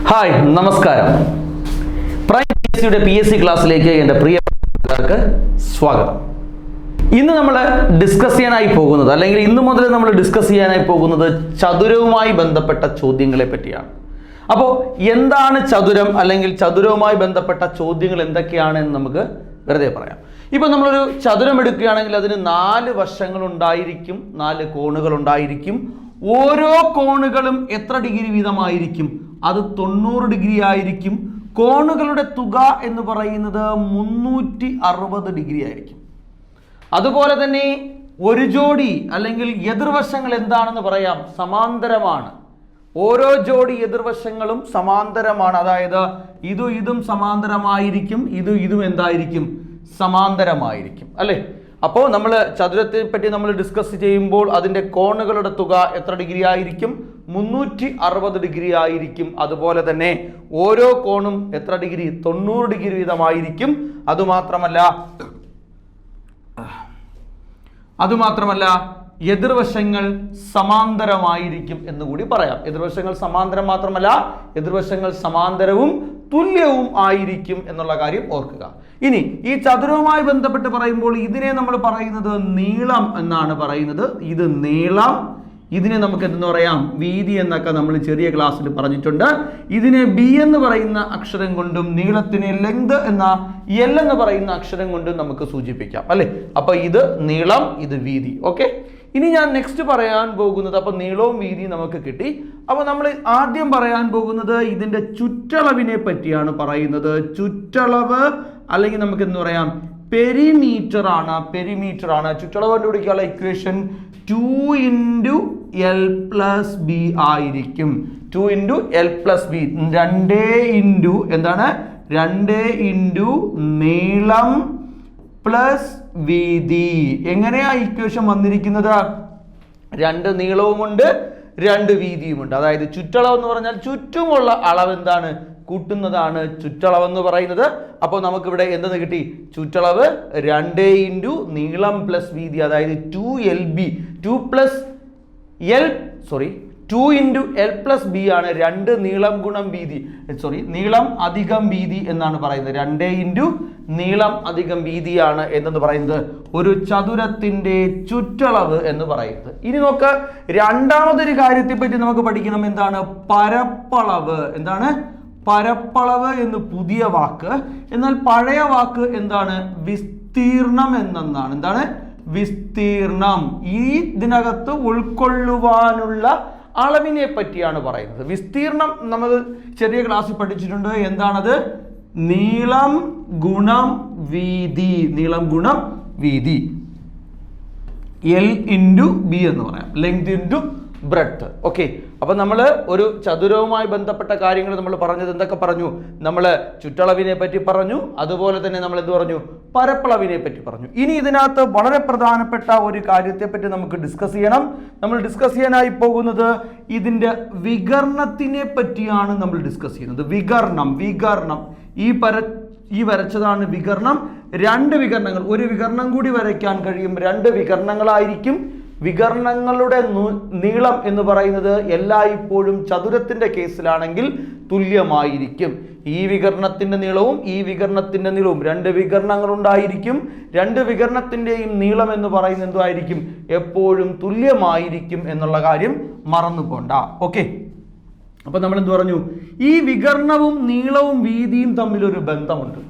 Hi നമസ്കാരം. Prime PSCയുടെ PSC ക്ലാസ്സിലേക്ക് എൻ്റെ പ്രിയപ്പെട്ടവർക്ക് സ്വാഗതം. ഇന്ന് നമ്മൾ ഡിസ്കസ് ചെയ്യാനായി പോകുന്നത് അല്ലെങ്കിൽ ഇന്നു മുതൽ നമ്മൾ ഡിസ്കസ് ചെയ്യാനായി പോകുന്നത് ചതുരവുമായി ബന്ധപ്പെട്ട ചോദ്യങ്ങളെ പറ്റിയാണ്. അപ്പോൾ എന്താണ് ചതുരം അല്ലെങ്കിൽ ചതുരവുമായി ബന്ധപ്പെട്ട ചോദ്യങ്ങൾ എന്തൊക്കെയാണെന്ന് നമുക്ക് വെറുതെ പറയാം. ഇപ്പോൾ നമ്മളൊരു ചതുരം എടുക്കുകയാണെങ്കിൽ അതിന് 4 വശങ്ങളുണ്ടായിരിക്കും, 4 കോണുകളുണ്ടായിരിക്കും. ഓരോ കോണുകളും എത്ര ഡിഗ്രി വീതമായിരിക്കും? അത് 90 ഡിഗ്രി ആയിരിക്കും. കോണുകളുടെ തുക എന്ന് പറയുന്നത് 360 ഡിഗ്രി ആയിരിക്കും. അതുപോലെ തന്നെ ഒരു ജോഡി അല്ലെങ്കിൽ എതിർവശങ്ങൾ എന്താണെന്ന് പറയാം, സമാന്തരമാണ്. ഓരോ ജോഡി എതിർവശങ്ങളും സമാന്തരമാണ്. അതായത് ഇതും സമാന്തരമായിരിക്കും, ഇതും എന്തായിരിക്കും? സമാന്തരമായിരിക്കും അല്ലേ? അപ്പോൾ നമ്മൾ ചതുരത്തെ പറ്റി നമ്മൾ ഡിസ്കസ് ചെയ്യുമ്പോൾ അതിൻ്റെ കോണുകളുടെ തുക എത്ര ഡിഗ്രി ആയിരിക്കും? 360 ഡിഗ്രി ആയിരിക്കും. അതുപോലെ തന്നെ ഓരോ കോണും എത്ര ഡിഗ്രി? 90 ഡിഗ്രി വീതമായിരിക്കും. അതുമാത്രമല്ല എതിർവശങ്ങൾ സമാന്തരമായിരിക്കും എന്നുകൂടി പറയാം. എതിർവശങ്ങൾ സമാന്തരം മാത്രമല്ല, എതിർവശങ്ങൾ സമാന്തരവും തുല്യവും ആയിരിക്കും എന്നുള്ള കാര്യം ഓർക്കുക. ഇനി ഈ ചതുരവുമായി ബന്ധപ്പെട്ട് പറയുമ്പോൾ ഇതിനെ നമ്മൾ പറയുന്നത് നീളം എന്നാണ് പറയുന്നത്. ഇത് നീളം, ഇതിനെ നമുക്ക് എന്തെന്ന് പറയാം? വീതി എന്നൊക്കെ നമ്മൾ ചെറിയ ക്ലാസ്സിൽ പറഞ്ഞിട്ടുണ്ട്. ഇതിനെ B എന്ന് പറയുന്ന അക്ഷരം കൊണ്ടും നീളത്തിനെ ലെങ്ത് എന്ന L എന്ന് പറയുന്ന അക്ഷരം കൊണ്ടും നമുക്ക് സൂചിപ്പിക്കാം അല്ലേ? അപ്പൊ ഇത് നീളം, ഇത് വീതി. ഓക്കെ, ഇനി ഞാൻ നെക്സ്റ്റ് പറയാൻ പോകുന്നത്, അപ്പൊ നീളവും വീതിയും നമുക്ക് കിട്ടി. അപ്പൊ നമ്മൾ ആദ്യം പറയാൻ പോകുന്നത് ഇതിന്റെ ചുറ്റളവിനെ പറ്റിയാണ് പറയുന്നത്. ചുറ്റളവ് അല്ലെങ്കിൽ നമുക്ക് എന്ന് പറയാം പെരിമീറ്റർ ആണ്. ചുറ്റളവ് കണ്ടുപിടിക്കാനുള്ള ഇക്വേഷൻ 2 × L + B ആയിരിക്കും. 2 × L + B 2 എന്താണ്? 2 × നീളം പ്ലസ് വീതി. എങ്ങനെയാ ഇക്വേഷൻ വന്നിരിക്കുന്നത്? 2 നീളവുമുണ്ട്, 2 വീതിയുമുണ്ട്. അതായത് ചുറ്റളവ് എന്ന് പറഞ്ഞാൽ ചുറ്റുമുള്ള അളവ് എന്താണ്? കൂട്ടുന്നതാണ് ചുറ്റളവ് എന്ന് പറയുന്നത്. അപ്പോൾ നമുക്കിവിടെ എന്തെന്ന് കിട്ടി? ചുറ്റളവ് 2 × നീളം പ്ലസ് വീതി, അതായത് 2LB. 2 × L + B ആണ് 2 നീളം ഗുണം വീതി. നീളം അധികം വീതി എന്നാണ് പറയുന്നത്. 2 × നീളം അധികം വീതിയാണ് എന്തെന്ന് പറയുന്നത് ഒരു ചതുരത്തിന്റെ ചുറ്റളവ് എന്ന് പറയുന്നത്. ഇനി നോക്ക്, രണ്ടാമതൊരു കാര്യത്തെ പറ്റി നമുക്ക് പഠിക്കണം. എന്താണ്? പരപ്പളവ്. എന്താണ്? പരപ്പളവ് എന്ന് പുതിയ വാക്ക്. എന്നാൽ പഴയ വാക്ക് എന്താണ്? വിസ്തീർണം എന്നാണ്. എന്താണ്? വിസ്തീർണം. ഇതിനകത്ത് ഉൾക്കൊള്ളുവാനുള്ള അളവിനെ പറ്റിയാണ് പറയുന്നത്. വിസ്തീർണം നമ്മൾ ചെറിയ ക്ലാസ്സിൽ പഠിച്ചിട്ടുണ്ട്. എന്താണത്? നീളം ഗുണം വീതി. നീളം ഗുണം വീതി. L × B എന്ന് പറയാം. Length × breadth. ഓക്കെ, അപ്പൊ നമ്മൾ ഒരു ചതുരവുമായി ബന്ധപ്പെട്ട കാര്യങ്ങൾ നമ്മൾ പറഞ്ഞത് എന്തൊക്കെ പറഞ്ഞു? നമ്മൾ ചുറ്റളവിനെ പറ്റി പറഞ്ഞു. അതുപോലെ തന്നെ നമ്മൾ എന്ത് പറഞ്ഞു? പരപ്പളവിനെ പറ്റി പറഞ്ഞു. ഇനി ഇതിനകത്ത് വളരെ പ്രധാനപ്പെട്ട ഒരു കാര്യത്തെ പറ്റി നമുക്ക് ഡിസ്കസ് ചെയ്യണം. നമ്മൾ ഡിസ്കസ് ചെയ്യാനായി പോകുന്നത് ഇതിന്റെ വികരണത്തിനെ പറ്റിയാണ് നമ്മൾ ഡിസ്കസ് ചെയ്യുന്നത്. വികരണം. ഈ വരച്ചതാണ് വികരണം. 2 വികരണങ്ങൾ. ഒരു വികരണം കൂടി വരയ്ക്കാൻ കഴിയും. 2 വികരണങ്ങളായിരിക്കും. വികരണങ്ങളുടെ നീളം എന്ന് പറയുന്നത് എല്ലായ്പ്പോഴും ചതുരത്തിന്റെ കേസിലാണെങ്കിൽ തുല്യമായിരിക്കും. ഈ വികരണത്തിന്റെ നീളവും ഈ വികരണത്തിന്റെ നീളവും 2 വികരണങ്ങൾ ഉണ്ടായിരിക്കും. 2 വികരണത്തിന്റെയും നീളം എന്ന് പറയുന്നത് എന്തായിരിക്കും? എപ്പോഴും തുല്യമായിരിക്കും എന്നുള്ള കാര്യം മറന്നു പോണ്ട. ഓക്കെ, അപ്പൊ നമ്മൾ എന്ത് പറഞ്ഞു? ഈ വികരണവും നീളവും വീതിയും തമ്മിലൊരു ബന്ധമുണ്ട്.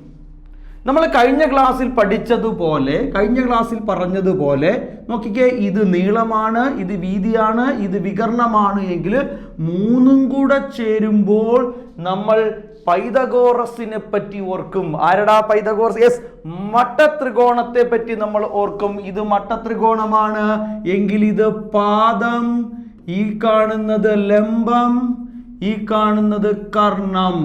നമ്മൾ കഴിഞ്ഞ ക്ലാസ്സിൽ പറഞ്ഞതുപോലെ നോക്കിക്കേ, ഇത് നീളമാണ്, ഇത് വീതിയാണ്, ഇത് വികരണമാണ് എങ്കിൽ മൂന്നും കൂടെ ചേരുമ്പോൾ നമ്മൾ പൈതഗോറസിനെ പറ്റി ഓർക്കും. ആരടാ പൈതഗോറസ്? യെസ്, മട്ടത്രികോണത്തെ പറ്റി നമ്മൾ ഓർക്കും. ഇത് മട്ടത്രികോണമാണ് എങ്കിൽ ഇത് പാദം, ഈ കാണുന്നത് ലംബം, ഈ കാണുന്നത് കർണം.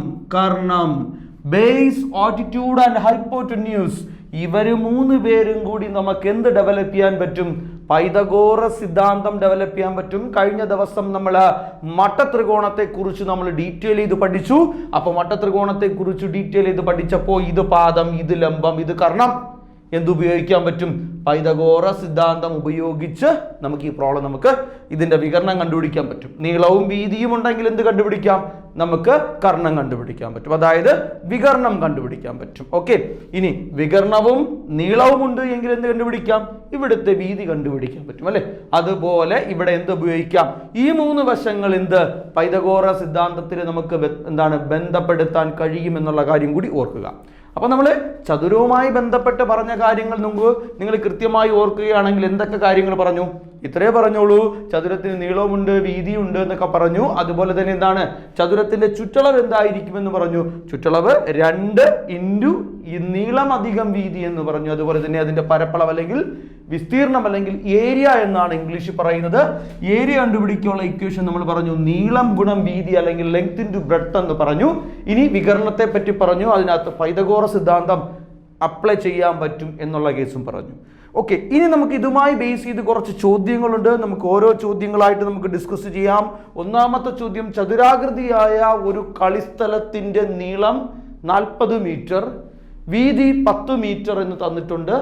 Base, altitude and hypotenuse. ഇവർ 3 പേരും കൂടി നമുക്ക് എന്ത് ഡെവലപ്പ് ചെയ്യാൻ പറ്റും? പൈതഗോറസ് സിദ്ധാന്തം ഡെവലപ്പ് ചെയ്യാൻ പറ്റും. കഴിഞ്ഞ ദിവസം നമ്മൾ മട്ടത്രികോണത്തെ കുറിച്ച് നമ്മൾ ഡീറ്റെയിൽ ചെയ്ത് പഠിച്ചു. അപ്പോൾ മട്ടത്രികോണത്തെ കുറിച്ച് ഡീറ്റെയിൽ ചെയ്ത് പഠിച്ചപ്പോൾ ഇത് പാദം, ഇത് ലംബം, ഇത് കർണം എന്തുപയോഗിക്കാൻ പറ്റും? പൈതഗോറസ് സിദ്ധാന്തം ഉപയോഗിച്ച് നമുക്ക് ഈ പ്രോബ്ലം നമുക്ക് ഇതിന്റെ വികരണം കണ്ടുപിടിക്കാൻ പറ്റും. നീളവും വീതിയും ഉണ്ടെങ്കിൽ എന്ത് കണ്ടുപിടിക്കാം? നമുക്ക് കർണം കണ്ടുപിടിക്കാൻ പറ്റും. അതായത് വികരണം കണ്ടുപിടിക്കാൻ പറ്റും. ഓക്കെ, ഇനി വികരണവും നീളവും ഉണ്ട് എങ്കിൽ എന്ത് കണ്ടുപിടിക്കാം? ഇവിടുത്തെ വീതി കണ്ടുപിടിക്കാൻ പറ്റും അല്ലെ. അതുപോലെ ഇവിടെ എന്ത് ഉപയോഗിക്കാം? ഈ മൂന്ന് വശങ്ങൾ എന്ത് പൈതഗോറസ് സിദ്ധാന്തത്തിൽ നമുക്ക് എന്താണ് ബന്ധപ്പെടുത്താൻ കഴിയും എന്നുള്ള കാര്യം കൂടി ഓർക്കുക. അപ്പോൾ നമ്മൾ ചതുരവുമായി ബന്ധപ്പെട്ട് പറഞ്ഞ കാര്യങ്ങൾ നിങ്ങൾ കൃത്യമായി ഓർക്കുകയാണെങ്കിൽ എന്തൊക്കെ കാര്യങ്ങൾ പറഞ്ഞു? ഇത്രേ പറഞ്ഞോളൂ. ചതുരത്തിന് നീളമുണ്ട്, വീതിയുണ്ട് എന്നൊക്കെ പറഞ്ഞു. അതുപോലെ തന്നെ എന്താണ് ചതുരത്തിന്റെ ചുറ്റളവ് എന്തായിരിക്കുമെന്ന് പറഞ്ഞു. ചുറ്റളവ് 2 ഇൻറ്റു ഈ നീളം അധികം വീതി എന്ന് പറഞ്ഞു. അതുപോലെ തന്നെ അതിന്റെ പരപ്പളവ് അല്ലെങ്കിൽ വിസ്തീർണം അല്ലെങ്കിൽ ഏരിയ എന്നാണ് ഇംഗ്ലീഷിൽ പറയുന്നത്. ഏരിയ കണ്ടുപിടിക്കാനുള്ള ഇക്വേഷൻ നമ്മൾ പറഞ്ഞു നീളം ഗുണം വീതി അല്ലെങ്കിൽ ലെങ്ത് ഇൻറ്റു ബ്രെഡ്ത്ത് എന്ന് പറഞ്ഞു. ഇനി വികരണത്തെ പറ്റി പറഞ്ഞു. അതിനകത്ത് പൈതഗോറസ് സിദ്ധാന്തം അപ്ലൈ ചെയ്യാൻ പറ്റും എന്നുള്ള കേസും പറഞ്ഞു. ഓക്കെ, ഇനി നമുക്ക് ഇതുമായി ബേസ് ചെയ്ത് കുറച്ച് ചോദ്യങ്ങളുണ്ട്. നമുക്ക് ഓരോ ചോദ്യങ്ങളായിട്ട് നമുക്ക് ഡിസ്കസ് ചെയ്യാം. ഒന്നാമത്തെ ചോദ്യം, ചതുരാകൃതിയായ ഒരു കളിസ്ഥലത്തിന്റെ നീളം 40 മീറ്റർ, വീതി 10 മീറ്റർ എന്ന് തന്നിട്ടുണ്ട്.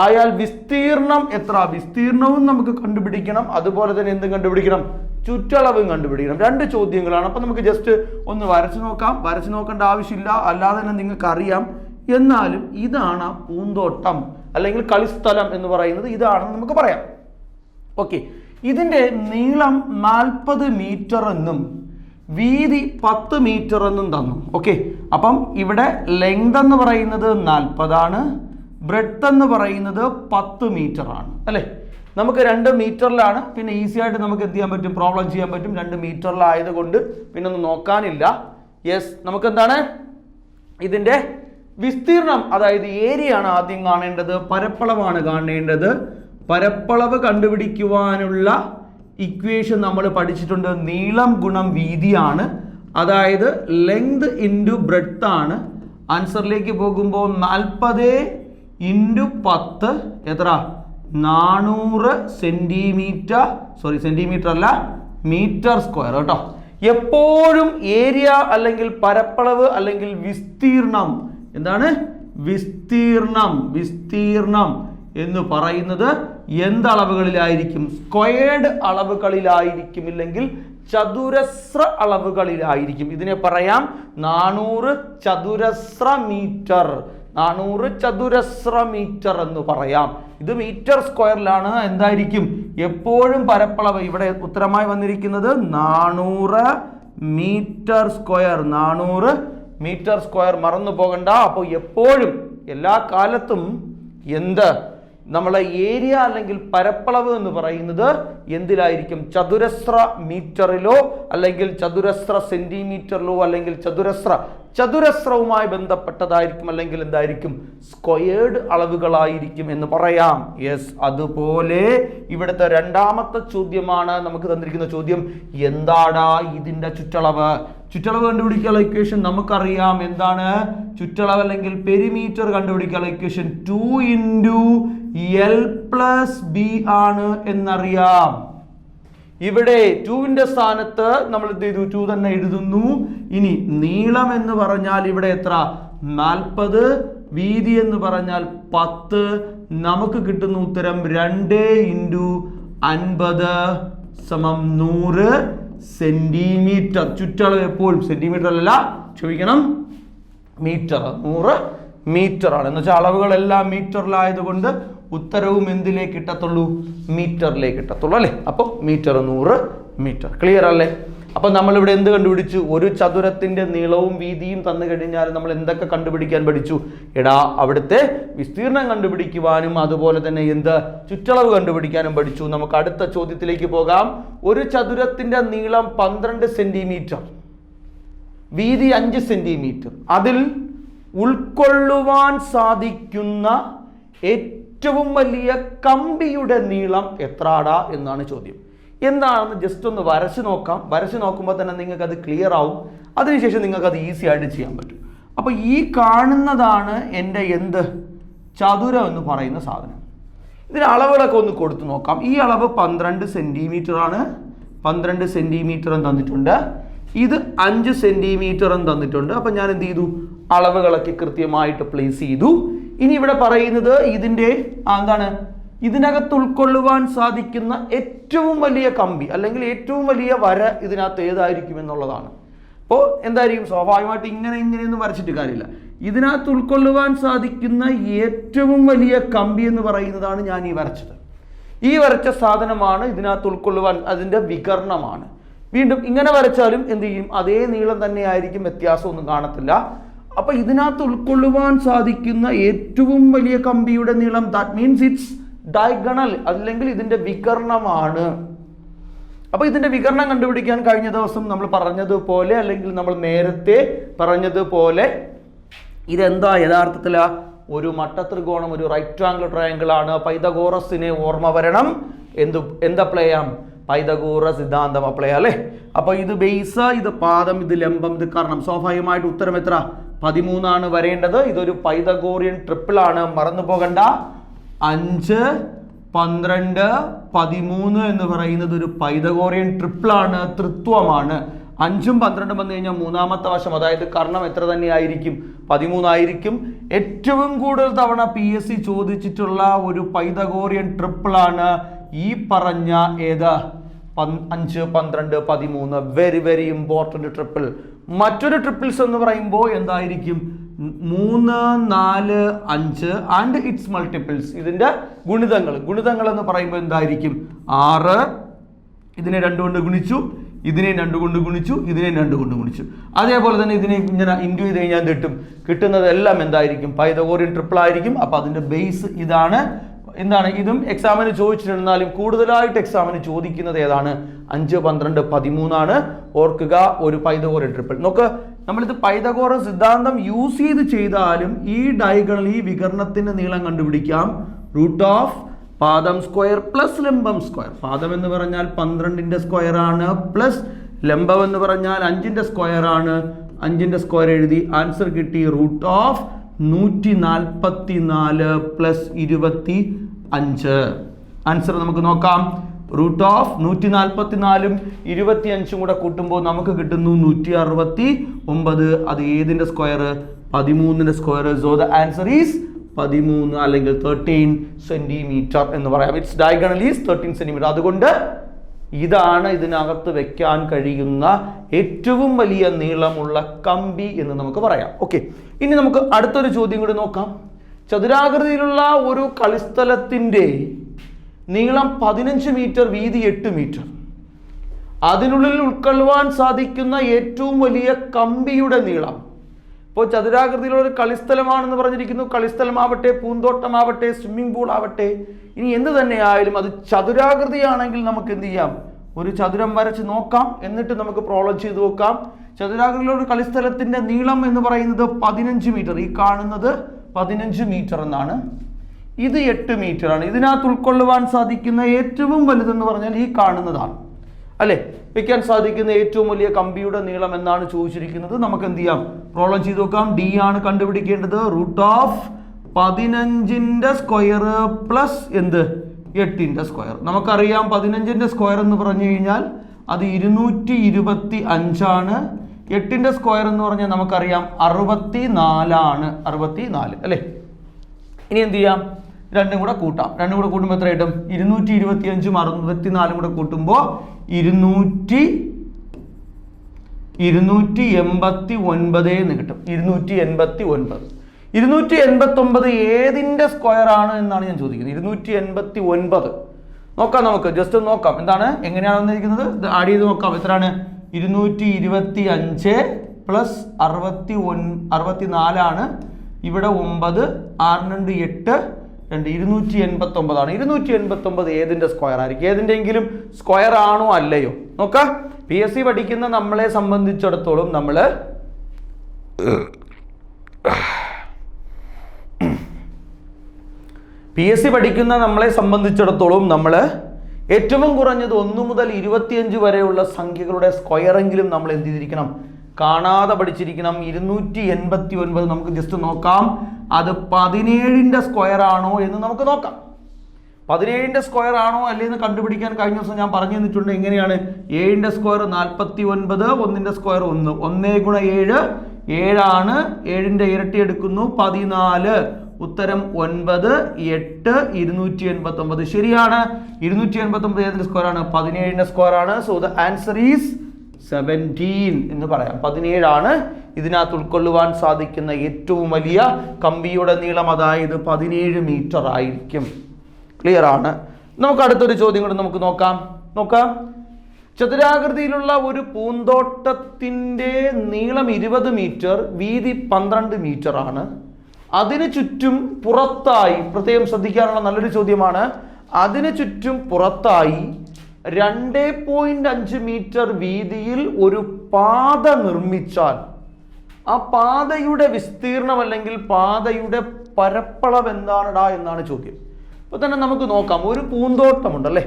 ആയാൽ വിസ്തീർണം എത്ര? വിസ്തീർണവും നമുക്ക് കണ്ടുപിടിക്കണം. അതുപോലെ തന്നെ എന്തും കണ്ടുപിടിക്കണം? ചുറ്റളവും കണ്ടുപിടിക്കണം. 2 ചോദ്യങ്ങളാണ്. അപ്പൊ നമുക്ക് ജസ്റ്റ് ഒന്ന് വരച്ചു നോക്കാം. വരച്ചു നോക്കേണ്ട ആവശ്യമില്ല, അല്ലാതെ തന്നെ നിങ്ങൾക്ക് അറിയാം. എന്നാലും ഇതാണ് പൂന്തോട്ടം അല്ലെങ്കിൽ കളിസ്ഥലം എന്ന് പറയുന്നത്. ഇതാണെന്ന് നമുക്ക് പറയാം. ഓക്കെ, ഇതിന്റെ നീളം 40 മീറ്റർ എന്നും വീതി 10 മീറ്റർ എന്നും തന്നു. ഓക്കെ, അപ്പം ഇവിടെ ലെങ്ത് എന്ന് പറയുന്നത് 40 ആണ്, ബ്രെഡ്ത്ത് എന്ന് പറയുന്നത് 10 മീറ്റർ ആണ് അല്ലേ. നമുക്ക് 2 മീറ്ററിലാണ്. പിന്നെ ഈസി ആയിട്ട് നമുക്ക് എന്ത് ചെയ്യാൻ പറ്റും? പ്രോബ്ലം ചെയ്യാൻ പറ്റും. 2 മീറ്ററിലായതുകൊണ്ട് പിന്നെ ഒന്നും നോക്കാനില്ല. യെസ്, നമുക്ക് എന്താണ് ഇതിന്റെ വിസ്തീർണം അതായത് ഏരിയ ആണ് ആദ്യം കാണേണ്ടത്. പരപ്പളവാണ് കാണേണ്ടത്. പരപ്പളവ് കണ്ടുപിടിക്കുവാനുള്ള ഇക്വേഷൻ നമ്മൾ പഠിച്ചിട്ടുണ്ട്. നീളം ഗുണം വീതിയാണ്. അതായത് ലെങ്ത് ഇൻറ്റു ബ്രെഡ്ത്ത് ആണ്. ആൻസറിലേക്ക് പോകുമ്പോൾ 40 ഇൻറ്റു 10 എത്ര? 400 സെന്റിമീറ്റർ. സോറി, സെന്റിമീറ്റർ അല്ല, മീറ്റർ സ്ക്വയർ കേട്ടോ. എപ്പോഴും ഏരിയ അല്ലെങ്കിൽ പരപ്പളവ് അല്ലെങ്കിൽ വിസ്തീർണം എന്താണ്? വിസ്തീർണം എന്ന് പറയുന്നത് എന്തളവുകളിലായിരിക്കും? സ്ക്വയർഡ് അളവുകളിലായിരിക്കും, ഇല്ലെങ്കിൽ ചതുരശ്ര അളവുകളിലായിരിക്കും. ഇതിനെ പറയാം 400 ചതുരശ്ര മീറ്റർ. 400 ചതുരശ്ര മീറ്റർ എന്ന് പറയാം. ഇത് മീറ്റർ സ്ക്വയറിലാണ്. എന്തായിരിക്കും എപ്പോഴും പരപ്പളവ്? ഇവിടെ ഉത്തരമായി വന്നിരിക്കുന്നത് 400 മീറ്റർ സ്ക്വയർ. 400 മീറ്റർ സ്ക്വയർ മറന്നു പോകണ്ട. അപ്പോൾ എപ്പോഴും എല്ലാ കാലത്തും എന്ത് നമ്മളെ ഏരിയ അല്ലെങ്കിൽ പരപ്പളവ് എന്ന് പറയുന്നത് എന്തിലായിരിക്കും? ചതുരശ്ര മീറ്ററിലോ അല്ലെങ്കിൽ ചതുരശ്ര സെന്റിമീറ്ററിലോ അല്ലെങ്കിൽ ചതുരശ്രവുമായി ബന്ധപ്പെട്ടതായിരിക്കും, അല്ലെങ്കിൽ എന്തായിരിക്കും? സ്ക്വയേർഡ് അളവുകളായിരിക്കും എന്ന് പറയാം. യെസ്, അതുപോലെ ഇവിടുത്തെ 2ാമത്തെ ചോദ്യമാണ് നമുക്ക് തന്നിരിക്കുന്ന ചോദ്യം. എന്താടാ ഇതിന്റെ ചുറ്റളവ്? ചുറ്റളവ് കണ്ടുപിടിക്കാനുള്ള ഇക്വേഷൻ നമുക്കറിയാം. എന്താണ് ചുറ്റളവ് അല്ലെങ്കിൽ പെരിമീറ്റർ കണ്ടുപിടിക്കാനുള്ള equation? 2 into L plus B ആണ് എന്നറിയാം. ഇവിടെ 2ന്റെ സ്ഥാനത്ത് നമ്മൾ എന്ത് ചെയ്തു? 2 തന്നെ എഴുതുന്നു. ഇനി നീളം എന്ന് പറഞ്ഞാൽ ഇവിടെ എത്ര? 40. വീതി എന്ന് പറഞ്ഞാൽ 10. നമുക്ക് കിട്ടുന്ന ഉത്തരം 2 ഇൻറ്റു 50 സമം 100 സെന്റിമീറ്റർ. ചുറ്റളവ് എപ്പോഴും സെന്റിമീറ്റർ അല്ല, ക്ഷമിക്കണം, മീറ്റർ. 100 മീറ്റർ ആണ്. എന്ന് വെച്ചാൽ അളവുകളെല്ലാം മീറ്ററിലായതുകൊണ്ട് ഉത്തരവും എന്തിലേക്ക് കിട്ടത്തുള്ളൂ? മീറ്ററിലേക്ക് കിട്ടത്തുള്ളൂ അല്ലേ. അപ്പോൾ മീറ്റർ 100 മീറ്റർ. ക്ലിയർ അല്ലേ? അപ്പൊ നമ്മളിവിടെ എന്ത് കണ്ടുപിടിച്ചു? ഒരു ചതുരത്തിന്റെ നീളവും വീതിയും തന്നു കഴിഞ്ഞാൽ നമ്മൾ എന്തൊക്കെ കണ്ടുപിടിക്കാൻ പഠിച്ചു? എടാ, അവിടുത്തെ വിസ്തീർണം കണ്ടുപിടിക്കുവാനും അതുപോലെ തന്നെ എന്ത് ചുറ്റളവ് കണ്ടുപിടിക്കാനും പഠിച്ചു. നമുക്ക് അടുത്ത ചോദ്യത്തിലേക്ക് പോകാം. ഒരു ചതുരത്തിന്റെ നീളം 12 സെന്റിമീറ്റർ, വീതി 5 സെന്റിമീറ്റർ. അതിൽ ഉൾക്കൊള്ളുവാൻ സാധിക്കുന്ന ഏറ്റവും വലിയ കമ്പിയുടെ നീളം എത്രാടാ എന്നാണ് ചോദ്യം. എന്താണെന്ന് ജസ്റ്റ് ഒന്ന് വരച്ച് നോക്കാം. വരച്ച് നോക്കുമ്പോൾ തന്നെ നിങ്ങൾക്ക് അത് ക്ലിയർ ആവും. അതിനുശേഷം നിങ്ങൾക്ക് അത് ഈസി ആയിട്ട് ചെയ്യാൻ പറ്റും. അപ്പോൾ ഈ കാണുന്നതാണ് എൻ്റെ എന്ത് ചതുരം എന്ന് പറയുന്ന സാധനം. ഇതിന് അളവുകളൊക്കെ ഒന്ന് കൊടുത്തു നോക്കാം. ഈ അളവ് 12 സെന്റിമീറ്റർ ആണ്. 12 സെന്റിമീറ്റർ തന്നിട്ടുണ്ട്. ഇത് 5 സെന്റിമീറ്റർ തന്നിട്ടുണ്ട്. അപ്പം ഞാൻ എന്ത് ചെയ്തു? അളവുകളൊക്കെ കൃത്യമായിട്ട് പ്ലേസ് ചെയ്തു. ഇനി ഇവിടെ പറയുന്നത് ഇതിൻ്റെ എന്താണ്, ഇതിനകത്ത് ഉൾക്കൊള്ളുവാൻ സാധിക്കുന്ന ഏറ്റവും വലിയ കമ്പി അല്ലെങ്കിൽ ഏറ്റവും വലിയ വര ഇതിനകത്ത് ഏതായിരിക്കും എന്നുള്ളതാണ്. അപ്പോൾ എന്തായിരിക്കും, സ്വാഭാവികമായിട്ട് ഇങ്ങനെയൊന്നും വരച്ചിട്ട് കാര്യമില്ല. ഇതിനകത്ത് ഉൾക്കൊള്ളുവാൻ സാധിക്കുന്ന ഏറ്റവും വലിയ കമ്പി എന്ന് പറയുന്നതാണ് ഞാൻ ഈ വരച്ചത്. ഈ വരച്ച സാധനമാണ് ഇതിനകത്ത് ഉൾക്കൊള്ളുവാൻ, അതിൻ്റെ വികരണമാണ്. വീണ്ടും ഇങ്ങനെ വരച്ചാലും എന്ത് ചെയ്യും, അതേ നീളം തന്നെ ആയിരിക്കും, വ്യത്യാസമൊന്നും കാണത്തില്ല. അപ്പൊ ഇതിനകത്ത് ഉൾക്കൊള്ളുവാൻ സാധിക്കുന്ന ഏറ്റവും വലിയ കമ്പിയുടെ നീളം, ദാറ്റ് മീൻസ് ഇറ്റ്സ് ഡയഗണൽ, അല്ലെങ്കിൽ ഇതിന്റെ വികരണമാണ്. അപ്പൊ ഇതിന്റെ വികരണം കണ്ടുപിടിക്കാൻ കഴിഞ്ഞ ദിവസം നമ്മൾ പറഞ്ഞതുപോലെ, അല്ലെങ്കിൽ നമ്മൾ നേരത്തെ പറഞ്ഞതുപോലെ, ഇതെന്താ യഥാർത്ഥത്തിൽ ഒരു മട്ടത്രികോണം, ഒരു റൈറ്റ് ആംഗിൾ ട്രയാങ്കിൾ ആണ്. പൈതഗോറസിനെ ഓർമ്മ വരണം, അപ്ലൈ ചെയ്യാം, പൈതഗോറസ് സിദ്ധാന്തം അപ്ലൈ ചെയ്യാം അല്ലേ. അപ്പൊ ഇത് ബേസ്, ഇത് പാദം, ഇത് ലംബം, ഇത് കർണം. സ്വാഭാവികമായിട്ട് ഉത്തരം എത്ര, 13 വരേണ്ടത്. ഇതൊരു പൈതഗോറിയൻ ട്രിപ്പിൾ ആണ്, മറന്നു പോകണ്ട. 5, 12, 13 എന്ന് പറയുന്നത് ഒരു പൈതഗോറിയൻ ട്രിപ്പിൾ ആണ്, തൃത്വമാണ്. 5ഉം 12ഉം വന്നു കഴിഞ്ഞാൽ മൂന്നാമത്തെ വശം, അതായത് കർണം എത്ര തന്നെ ആയിരിക്കും, 13 ആയിരിക്കും. ഏറ്റവും കൂടുതൽ തവണ PSC ചോദിച്ചിട്ടുള്ള ഒരു പൈതഗോറിയൻ ട്രിപ്പിൾ ആണ് ഈ പറഞ്ഞ 5, 12, 13. Very very important triple. മറ്റൊരു ട്രിപ്പിൾസ് എന്ന് പറയുമ്പോൾ എന്തായിരിക്കും, 3, 4, 5 ആൻഡ് ഇറ്റ്സ് മൾട്ടിപ്പിൾസ്. ഇതിന്റെ ഗുണിതങ്ങൾ എന്ന് പറയുമ്പോൾ എന്തായിരിക്കും, 6, ഇതിനെ 2 കൊണ്ട് ഗുണിച്ചു, ഇതിനെ 2 കൊണ്ട് ഗുണിച്ചു, ഇതിനെ 2 കൊണ്ട് ഗുണിച്ചു. അതേപോലെ തന്നെ ഇതിനെ ഇങ്ങനെ ഇൻറ്റു ചെയ്ത് കഴിഞ്ഞാൽ കിട്ടുന്നതെല്ലാം എന്തായിരിക്കും, പൈതഗോറിയൻ ട്രിപ്പിൾ ആയിരിക്കും. അപ്പൊ അതിന്റെ ബേസ് ഇതാണ്. എന്താണ്, ഇതും എക്സാമിന് ചോദിച്ചിരുന്നാലും കൂടുതലായിട്ട് എക്സാമിന് ചോദിക്കുന്നത് ഏതാണ്, 5, 12, 13 ഓർക്കുക, ഒരു പൈതഗോറിയൻ ട്രിപ്പിൾ. നോക്ക്, നമ്മളിത് പൈതഗോറസ് സിദ്ധാന്തം യൂസ് ചെയ്താലും ഈ ഡയഗണൽ, ഈ വികരണത്തിന്റെ നീളം കണ്ടുപിടിക്കാം. റൂട്ട് ഓഫ് പാദം സ്ക്വയർ പ്ലസ് ലംബം സ്ക്വയർ. പാദം എന്ന് പറഞ്ഞാൽ 12ന്റെ സ്ക്വയർ ആണ്, പ്ലസ് ലംബം എന്ന് പറഞ്ഞാൽ 5ന്റെ സ്ക്വയർ ആണ്. 5ന്റെ സ്ക്വയർ എഴുതി, ആൻസർ കിട്ടി റൂട്ട് ഓഫ് 144 പ്ലസ് 25. ആൻസർ നമുക്ക് നോക്കാം. റൂട്ട് ഓഫ് 144ഉം 25ഉം കൂടെ കൂട്ടുമ്പോൾ നമുക്ക് കിട്ടുന്നു 169. അത് ഏതിന്റെ സ്ക്വയർ, 13ന്റെ square. So the answer is 13 അല്ലെങ്കിൽ 13 സെന്റിമീറ്റർ എന്ന് പറയാം. It's diagonal is 13 centimetre. അതുകൊണ്ട് ഇതാണ് ഇതിനകത്ത് വെക്കാൻ കഴിയുന്ന ഏറ്റവും വലിയ നീളമുള്ള കമ്പി എന്ന് നമുക്ക് പറയാം. ഓക്കെ, ഇനി നമുക്ക് അടുത്തൊരു ചോദ്യം കൂടി നോക്കാം. ചതുരാകൃതിയിലുള്ള ഒരു കളിസ്ഥലത്തിന്റെ നീളം 15 മീറ്റർ, വീതി 8 മീറ്റർ. അതിനുള്ളിൽ ഉൾക്കൊള്ളുവാൻ സാധിക്കുന്ന ഏറ്റവും വലിയ കമ്പിയുടെ നീളം. ഇപ്പോൾ ചതുരാകൃതിയിലുള്ള ഒരു കളിസ്ഥലമാണെന്ന് പറഞ്ഞിരിക്കുന്നു. കളിസ്ഥലമാവട്ടെ, പൂന്തോട്ടമാവട്ടെ, സ്വിമ്മിംഗ് പൂൾ ആവട്ടെ, ഇനി എന്ത് തന്നെയായാലും അത് ചതുരാകൃതിയാണെങ്കിൽ നമുക്ക് എന്ത് ചെയ്യാം, ഒരു ചതുരം വരച്ച് നോക്കാം, എന്നിട്ട് നമുക്ക് പ്രോബ്ലം ചെയ്ത് നോക്കാം. ചതുരാകൃതിയിലുള്ള ഒരു കളിസ്ഥലത്തിന്റെ നീളം എന്ന് പറയുന്നത് 15 മീറ്റർ. ഈ കാണുന്നത് 15 മീറ്റർ എന്നാണ്. ഇത് 8 മീറ്റർ ആണ്. ഇതിനകത്ത് ഉൾക്കൊള്ളുവാൻ സാധിക്കുന്ന ഏറ്റവും വലുതെന്ന് പറഞ്ഞാൽ ഈ കാണുന്നതാണ് അല്ലെ. വെക്കാൻ സാധിക്കുന്ന ഏറ്റവും വലിയ കമ്പിയുടെ നീളം എന്നാണ് ചോദിച്ചിരിക്കുന്നത്. നമുക്ക് എന്ത് ചെയ്യാം, പ്രോബ്ലം ചെയ്ത് നോക്കാം. ഡി ആണ് കണ്ടുപിടിക്കേണ്ടത്. റൂട്ട് ഓഫ് 15ന്റെ സ്ക്വയർ പ്ലസ് 8ന്റെ സ്ക്വയർ. നമുക്കറിയാം 15ന്റെ സ്ക്വയർ എന്ന് പറഞ്ഞു കഴിഞ്ഞാൽ അത് 225 ആണ്. 8ന്റെ സ്ക്വയർ എന്ന് പറഞ്ഞാൽ നമുക്കറിയാം 64 ആണ്. 64 അല്ലേ. ഇനി എന്ത് ചെയ്യാം, രണ്ടും കൂടെ കൂട്ടാം. രണ്ടും കൂടെ കൂട്ടുമ്പോൾ എത്ര കിട്ടും, 225ഉം 64ഉം കൂടെ കൂട്ടുമ്പോൾ 289 എന്ന് കിട്ടും. 289 ഏതിന്റെ സ്ക്വയർ ആണ് എന്നാണ് ഞാൻ ചോദിക്കുന്നത്. 289 നോക്കാം, നമുക്ക് ജസ്റ്റ് നോക്കാം എന്താണ്, എങ്ങനെയാണ് വന്നിരിക്കുന്നത്. ആഡ് ചെയ്ത് നോക്കാം. എത്രയാണ്, 225 പ്ലസ് 64 ആണ്. ഇവിടെ 9, 6 8 289 ആണ്. 289 ഏതിന്റെ സ്ക്വയർ ആയിരിക്കും? ഏതിൻ്റെങ്കിലും സ്ക്വയർ ആണോ അല്ലയോ നോക്കാം. PSC പഠിക്കുന്ന നമ്മളെ സംബന്ധിച്ചിടത്തോളം നമ്മൾ ഏറ്റവും കുറഞ്ഞത് 1 മുതൽ 25 വരെയുള്ള സംഖ്യകളുടെ സ്ക്വയറെങ്കിലും നമ്മൾ എന്ത് ചെയ്തിരിക്കണം, കാണാതെ പഠിച്ചിരിക്കണം. 289 നമുക്ക് ജസ്റ്റ് നോക്കാം, അത് 17ന്റെ സ്ക്വയർ ആണോ എന്ന് നമുക്ക് നോക്കാം. 17ന്റെ സ്ക്വയർ ആണോ അല്ലേന്ന് കണ്ടുപിടിക്കാൻ കഴിഞ്ഞ ദിവസം ഞാൻ പറഞ്ഞു തന്നിട്ടുണ്ട്. എങ്ങനെയാണ്, 7ന്റെ സ്ക്വയർ 49, 1ന്റെ സ്ക്വയർ 1, 1 × 7 7 ആണ്. 7ന്റെ ഇരട്ടി എടുക്കുന്നു 14, ഉത്തരം 9, 8, 289. ശരിയാണ്. 289 ഏതിന്റെ സ്ക്വയർ ആണ്? 17ന്റെ സ്ക്വയർ ആണ്. സോ ദ ആൻസർ ഈസ് 17 എന്ന് പറയാം. 17 ആണ് ഇതിനകത്ത് ഉൾക്കൊള്ളുവാൻ സാധിക്കുന്ന ഏറ്റവും വലിയ കമ്പിയുടെ നീളം, അതായത് 17 മീറ്റർ ആയിരിക്കും. ക്ലിയർ ആണ്. നമുക്ക് അടുത്തൊരു ചോദ്യം കൂടെ നമുക്ക് നോക്കാം. ചതുരാകൃതിയിലുള്ള ഒരു പൂന്തോട്ടത്തിൻ്റെ നീളം 20 മീറ്റർ, വീതി 12 മീറ്റർ ആണ്. അതിനു ചുറ്റും പുറത്തായി, പ്രത്യേകം ശ്രദ്ധിക്കാനുള്ള നല്ലൊരു ചോദ്യമാണ്, അതിനു ചുറ്റും പുറത്തായി 2.5 മീറ്റർ വീതിയിൽ ഒരു പാത നിർമ്മിച്ചാൽ ആ പാതയുടെ വിസ്തീർണം അല്ലെങ്കിൽ പാതയുടെ പരപ്പളവ് എന്താണടാ എന്നാണ് ചോദ്യം. അപ്പോൾ തന്നെ നമുക്ക് നോക്കാം. ഒരു പൂന്തോട്ടമുണ്ടല്ലേ.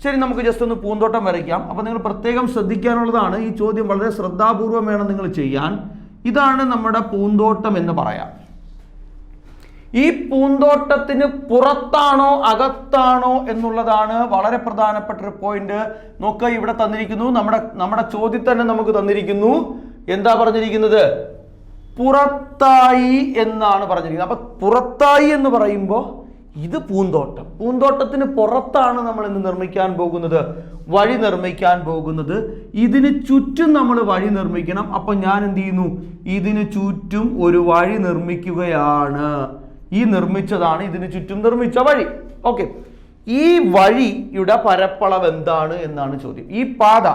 ശരി, നമുക്ക് ജസ്റ്റ് ഒന്ന് പൂന്തോട്ടം വരയ്ക്കാം. അപ്പോൾ നിങ്ങൾ പ്രത്യേകം ശ്രദ്ധിക്കാനുള്ളതാണ്, ഈ ചോദ്യം വളരെ ശ്രദ്ധാപൂർവം വേണം നിങ്ങൾ ചെയ്യാൻ. ഇതാണ് നമ്മുടെ പൂന്തോട്ടം എന്ന് പറയാം. ഈ പൂന്തോട്ടത്തിന് പുറത്താണോ അകത്താണോ എന്നുള്ളതാണ് വളരെ പ്രധാനപ്പെട്ട ഒരു പോയിന്റ്. നോക്കുക, ഇവിടെ തന്നിരിക്കുന്നു, നമ്മുടെ ചോദ്യം തന്നെ നമുക്ക് തന്നിരിക്കുന്നു. എന്താ പറഞ്ഞിരിക്കുന്നത്? പുറത്തായി എന്നാണ് പറഞ്ഞിരിക്കുന്നത്. അപ്പൊ പുറത്തായി എന്ന് പറയുമ്പോൾ ഇത് പൂന്തോട്ടത്തിന് പുറത്താണ് നമ്മൾ ഇന്ന് നിർമ്മിക്കാൻ പോകുന്നത്, വഴി നിർമ്മിക്കാൻ പോകുന്നത്. ഇതിന് ചുറ്റും നമ്മൾ വഴി നിർമ്മിക്കണം. അപ്പൊ ഞാൻ എന്ത് ചെയ്യുന്നു? ഇതിന് ചുറ്റും ഒരു വഴി നിർമ്മിക്കുകയാണ്. ഈ നിർമ്മിച്ചതാണ് ഇതിന് ചുറ്റും നിർമ്മിച്ച വഴി. ഓക്കെ, ഈ വഴിയുടെ പരപ്പളവ് എന്താണ് എന്നാണ് ചോദ്യം. ഈ പാത,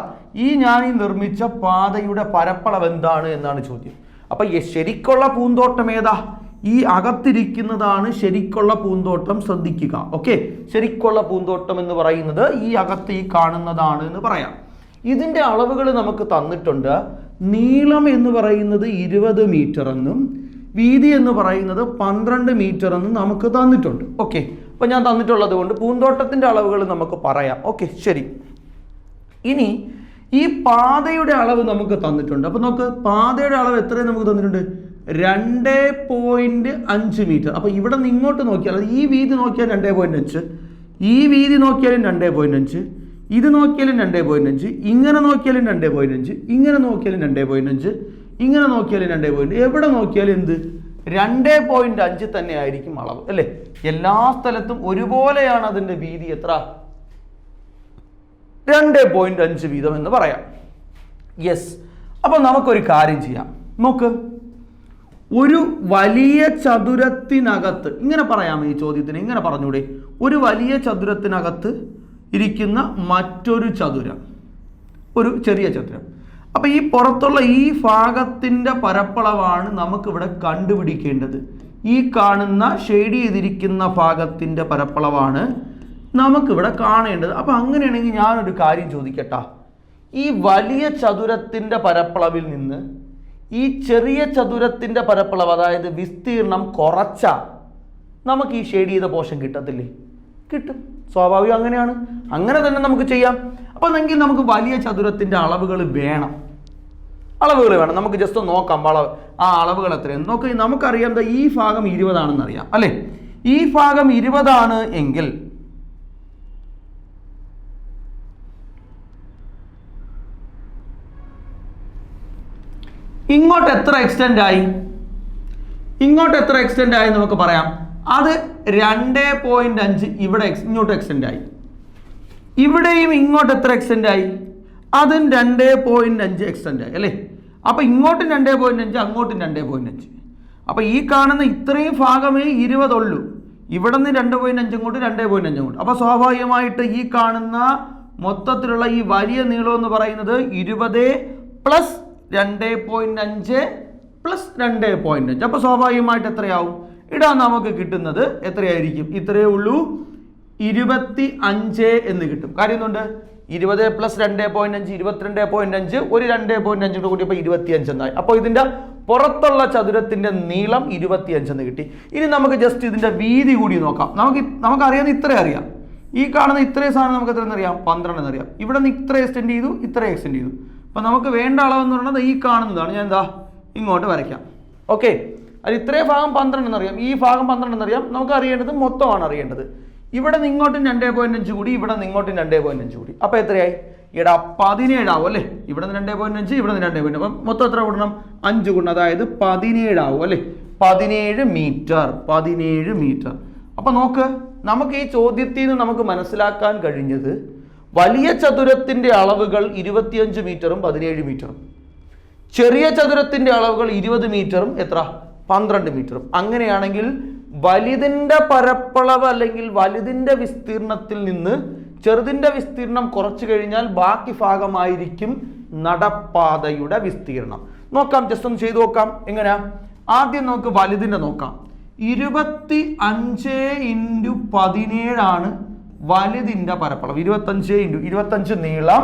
ഞാൻ നിർമ്മിച്ച പാതയുടെ പരപ്പളവ് എന്താണ് എന്നാണ് ചോദ്യം. അപ്പൊ ശരിക്കുള്ള പൂന്തോട്ടം ഏതാ? ഈ അകത്തിരിക്കുന്നതാണ് ശരിക്കുള്ള പൂന്തോട്ടം. ശ്രദ്ധിക്കുക. ഓക്കെ, ശരിക്കുള്ള പൂന്തോട്ടം എന്ന് പറയുന്നത് ഈ അകത്ത് ഈ കാണുന്നതാണ് എന്ന് പറയാം. ഇതിന്റെ അളവുകൾ നമുക്ക് തന്നിട്ടുണ്ട്. നീളം എന്ന് പറയുന്നത് 20 മീറ്റർ എന്നും വീതി എന്ന് പറയുന്നത് 12 മീറ്റർ എന്നും നമുക്ക് തന്നിട്ടുണ്ട്. ഓക്കെ, അപ്പൊ ഞാൻ തന്നിട്ടുള്ളത് കൊണ്ട് പൂന്തോട്ടത്തിന്റെ അളവുകൾ നമുക്ക് പറയാം. ഓക്കെ, ശരി. ഇനി ഈ പാതയുടെ അളവ് നമുക്ക് തന്നിട്ടുണ്ട്. അപ്പൊ നമുക്ക് പാതയുടെ അളവ് എത്രയും നമുക്ക് തന്നിട്ടുണ്ട്? 2.5 മീറ്റർ. അപ്പൊ ഇവിടെ നിന്ന് ഇങ്ങോട്ട് നോക്കിയാൽ, ഈ വീതി നോക്കിയാൽ 2.5, ഈ വീതി നോക്കിയാലും 2.5, ഇത് നോക്കിയാലും 2.5, ഇങ്ങനെ നോക്കിയാലും 2.5, ഇങ്ങനെ നോക്കിയാലും 2.5, ഇങ്ങനെ നോക്കിയാലും 2.5, എവിടെ നോക്കിയാലും എന്ത്? 2.5 തന്നെ ആയിരിക്കും അളവ്, അല്ലേ? എല്ലാ സ്ഥലത്തും ഒരുപോലെയാണ് അതിന്റെ വീതി. എത്ര? 2.5 വീതം എന്ന് പറയാം. യെസ്. അപ്പൊ നമുക്കൊരു കാര്യം ചെയ്യാം. നോക്ക്, ഒരു വലിയ ചതുരത്തിനകത്ത്, ഇങ്ങനെ പറയാം ഈ ചോദ്യത്തിന്, ഇങ്ങനെ പറഞ്ഞൂടെ? ഒരു വലിയ ചതുരത്തിനകത്ത് ഇരിക്കുന്ന മറ്റൊരു ചതുരം, ഒരു ചെറിയ ചതുരം. അപ്പൊ ഈ പുറത്തുള്ള ഈ ഭാഗത്തിന്റെ പരപ്പളവാണ് നമുക്കിവിടെ കണ്ടുപിടിക്കേണ്ടത്. ഈ കാണുന്ന ഷെയ്ഡ് ചെയ്തിരിക്കുന്ന ഭാഗത്തിന്റെ പരപ്പളവാണ് നമുക്കിവിടെ കാണേണ്ടത്. അപ്പൊ അങ്ങനെയാണെങ്കിൽ ഞാനൊരു കാര്യം ചോദിക്കട്ടാ. ഈ വലിയ ചതുരത്തിന്റെ പരപ്പളവിൽ നിന്ന് ഈ ചെറിയ ചതുരത്തിന്റെ പരപ്പളവ്, അതായത് വിസ്തീർണം കുറച്ച നമുക്ക് ഈ ഷെയ്ഡ് ചെയ്ത പോർഷൻ കിട്ടത്തില്ലേ? കിട്ടും. സ്വാഭാവികം അങ്ങനെയാണ്. അങ്ങനെ തന്നെ നമുക്ക് ചെയ്യാം. അപ്പൊ എങ്കിൽ നമുക്ക് വലിയ ചതുരത്തിന്റെ അളവുകൾ വേണം. നമുക്ക് ജസ്റ്റ് നോക്കാം. ആ അളവുകൾ എത്രയാണ് നോക്കി. നമുക്കറിയാം ഈ ഭാഗം 20 ആണെന്ന് അറിയാം, അല്ലെ? ഈ ഭാഗം 20 ആണ് എങ്കിൽ ഇങ്ങോട്ട് എത്ര എക്സ്റ്റെൻഡ് ആയി? നമുക്ക് പറയാം. അത് 2.5 ഇവിടെ ഇങ്ങോട്ട് എക്സ്റ്റെൻഡ് ആയി. ഇവിടെയും ഇങ്ങോട്ട് എത്ര എക്സ്റ്റെൻഡ് ആയി? അതും 2.5 എക്സ്റ്റെൻഡ് ആയി, അല്ലേ? അപ്പൊ ഇങ്ങോട്ടും 2.5, അങ്ങോട്ടും 2.5. അപ്പൊ ഈ കാണുന്ന ഇത്രയും ഭാഗമേ 20 ഉള്ളൂ. ഇവിടെ നിന്ന് 2.5 ഇങ്ങോട്ട്, 2.5 ഇങ്ങോട്ട്. അപ്പൊ സ്വാഭാവികമായിട്ട് ഈ കാണുന്ന മൊത്തത്തിലുള്ള ഈ വലിയ നീളം എന്ന് പറയുന്നത് 20 പ്ലസ് 2.5 പ്ലസ് 2.5. അപ്പൊ സ്വാഭാവികമായിട്ട് എത്രയാവും? ഇടാൻ നമുക്ക് കിട്ടുന്നത് എത്രയായിരിക്കും? ഇത്രയേ ഉള്ളൂ, 25 എന്ന് കിട്ടും. കാര്യം എന്തുകൊണ്ട്? 20 പ്ലസ് 2.5 22.5, ഒരു 2.5 കൂട്ടിയപ്പോൾ 25 എന്നായി. അപ്പോൾ ഇതിന്റെ പുറത്തുള്ള ചതുരത്തിന്റെ നീളം 25 എന്ന് കിട്ടി. ഇനി നമുക്ക് ജസ്റ്റ് ഇതിന്റെ വീതി കൂടി നോക്കാം. നമുക്കറിയാവുന്ന ഇത്രയും അറിയാം. ഈ കാണുന്ന ഇത്രയും സാധനം നമുക്ക് എത്ര എന്നറിയാം? 12 എന്നറിയാം. ഇവിടെ നിന്ന് ഇത്ര എക്സ്റ്റെൻഡ് ചെയ്തു, ഇത്ര എക്സ്റ്റെൻഡ് ചെയ്തു. അപ്പൊ നമുക്ക് വേണ്ട അളവെന്ന് പറയുന്നത് ഈ കാണുന്നതാണ്. ഞാൻ ഇങ്ങോട്ട് വരയ്ക്കാം. ഓക്കെ, അത് ഇത്രയും ഭാഗം 12 എന്നറിയാം, ഈ ഭാഗം 12 എന്നറിയാം. നമുക്ക് അറിയേണ്ടത് മൊത്തമാണ് അറിയേണ്ടത്. ഇവിടെ നിന്ന് ഇങ്ങോട്ടും 2.5 കൂടി, ഇവിടെ നിന്ന് ഇങ്ങോട്ടും 2.5 കൂടി. അപ്പൊ എത്രയായി? 17 ആവും, അല്ലേ? ഇവിടെ നിന്ന് 2.5, ഇവിടെ നിന്ന് 2.5. അപ്പം മൊത്തം എത്ര കൂടണം? 5 ഗുണം, അതായത് 17 ആവും, അല്ലേ? 17 മീറ്റർ. 17 മീറ്റർ. അപ്പൊ നോക്ക്, നമുക്ക് ഈ ചോദ്യത്തിൽ നിന്ന് നമുക്ക് മനസ്സിലാക്കാൻ കഴിഞ്ഞത് വലിയ ചതുരത്തിന്റെ അളവുകൾ 25 മീറ്ററും 17 മീറ്ററും, ചെറിയ ചതുരത്തിന്റെ അളവുകൾ 20 മീറ്ററും 12 മീറ്ററും. അങ്ങനെയാണെങ്കിൽ വലുതിന്റെ പരപ്പളവ് അല്ലെങ്കിൽ വലുതിന്റെ വിസ്തീർണത്തിൽ നിന്ന് ചെറുതിന്റെ വിസ്തീർണം കുറച്ചു കഴിഞ്ഞാൽ ബാക്കി ഭാഗമായിരിക്കും നടപ്പാതയുടെ വിസ്തീർണം. നോക്കാം, ജസ്റ്റ് ഒന്ന് ചെയ്തു നോക്കാം. എങ്ങനെയാ? ആദ്യം നമുക്ക് വലുതിന്റെ നോക്കാം. 25 × 17 ആണ് വലുതിന്റെ പരപ്പളവ്. 25 നീളം,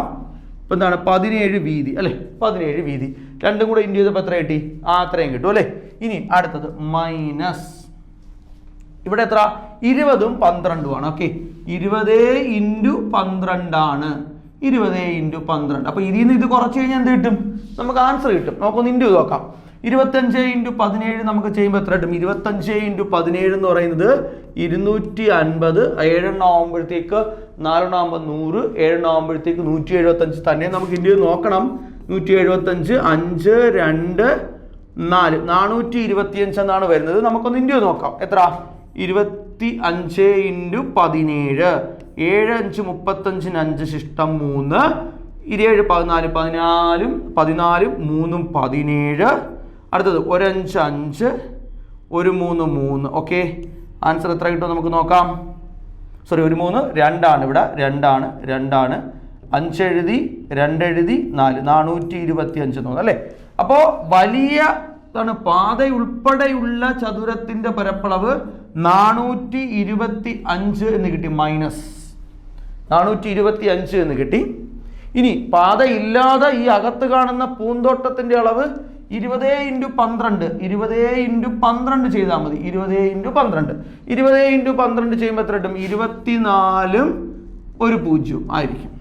ഇപ്പൊ എന്താണ് 17 വീതി അല്ലെ? 17 വീതി രണ്ടും കൂടെ ഇൻറ്റു ചെയ്തപ്പോൾ എത്ര കിട്ടി? അത്രയും കിട്ടും അല്ലെ? ഇനി അടുത്തത് മൈനസ്, ഇവിടെ എത്ര? 20ഉം 12ഉം ആണ്. ഓക്കെ, 20 × 12 ആണ്. 20 × 12. അപ്പൊ ഇതിൽ നിന്ന് ഇത് കുറച്ച് കഴിഞ്ഞാൽ എന്ത് കിട്ടും? നമുക്ക് ആൻസർ കിട്ടും. നമുക്കൊന്ന് ഇൻറ്റു നോക്കാം. 25 × 17 നമുക്ക് ചെയ്യുമ്പോൾ എത്ര കിട്ടും? 25 × 17 എന്ന് പറയുന്നത് 250. 7 ആകുമ്പോഴത്തേക്ക് 4 ആകുമ്പോൾ 100, 7 ആകുമ്പോഴത്തേക്ക് 175 തന്നെ നമുക്ക് ഇൻറ്റു നോക്കണം. 175, 5, 2, 4, 425 എന്നാണ് വരുന്നത്. നമുക്കൊന്ന് ഇൻറ്റു നോക്കാം. എത്ര? 25 × 17. 7 5 35, 5 ശിഷ്ടം 3, 7 14, 14, 14, 3 17. അടുത്തത് 1 5 5, 1 3 3. ഓക്കെ, ആൻസർ എത്ര കിട്ടും നമുക്ക് നോക്കാം. സോറി, 1 3 2 ആണ്. ഇവിടെ 2 ആണ്. 5 എഴുതി, 2 എഴുതി, 4, 425 തോന്നുന്നു അല്ലേ? അപ്പോ വലിയ പാത ഉൾപ്പെടെയുള്ള ചതുരത്തിന്റെ പരപ്പളവ് 425 എന്ന് കിട്ടി. മൈനസ് 425 എന്ന് കിട്ടി. ഇനി പാത ഇല്ലാതെ ഈ അകത്ത് കാണുന്ന പൂന്തോട്ടത്തിന്റെ അളവ് 20 × 12. 20 × 12 ചെയ്താൽ മതി. 20 × 12. 20 × 12 ചെയ്യുമ്പോൾ എത്ര കിട്ടും? 24ഉം 1 0 ആയിരിക്കും.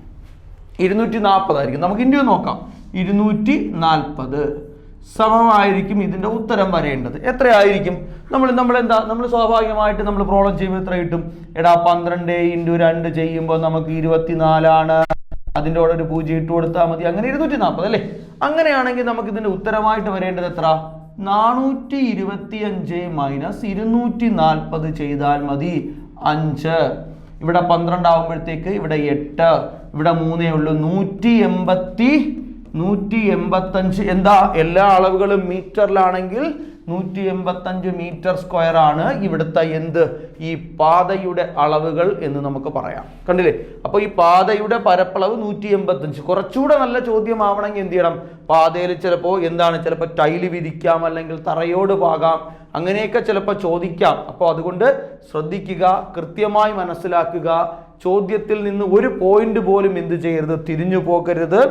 240 ആയിരിക്കും. നമുക്ക് ഇൻറ്റു നോക്കാം. 240 സമമായിരിക്കും ഇതിന്റെ ഉത്തരം വരേണ്ടത്. എത്രയായിരിക്കും? നമ്മൾ സ്വാഭാവികമായിട്ട് നമ്മൾ പ്രോബ്ലം ചെയ്യുമ്പോൾ എത്ര കിട്ടും? 12 × 2 ചെയ്യുമ്പോൾ നമുക്ക് 24 ആണ്. അതിൻ്റെ കൂടെ ഒരു 0 ഇട്ട് കൊടുത്താൽ മതി. അങ്ങനെ 240 അല്ലേ? അങ്ങനെയാണെങ്കിൽ നമുക്ക് ഇതിന്റെ ഉത്തരമായിട്ട് വരേണ്ടത് എത്ര? 425 - 240 ചെയ്താൽ മതി. 5. ഇവിടെ 12 ആകുമ്പോഴത്തേക്ക് ഇവിടെ 8, ഇവിടെ 3 ഉള്ളൂ. 185. എന്താ? എല്ലാ അളവുകളും മീറ്ററിലാണെങ്കിൽ 185 മീറ്റർ സ്ക്വയർ ആണ് ഇവിടുത്തെ ഈ പാതയുടെ അളവുകൾ എന്ന് നമുക്ക് പറയാം. കണ്ടില്ലേ? അപ്പൊ ഈ പാതയുടെ പരപ്പളവ് 185. കുറച്ചുകൂടെ നല്ല ചോദ്യമാവണമെങ്കിൽ എന്ത് ചെയ്യണം? പാതയിൽ ചിലപ്പോൾ ടൈല് വിരിക്കാം, അല്ലെങ്കിൽ തറയോട് പാകാം, അങ്ങനെയൊക്കെ ചിലപ്പോൾ ചോദിക്കാം. അപ്പോൾ അതുകൊണ്ട് ശ്രദ്ധിക്കുക, കൃത്യമായി മനസ്സിലാക്കുക. ചോദ്യത്തിൽ നിന്ന് ഒരു പോയിന്റ് പോലും എന്ത് ചെയ്യരുത്? തിരിഞ്ഞു പോകരുത്.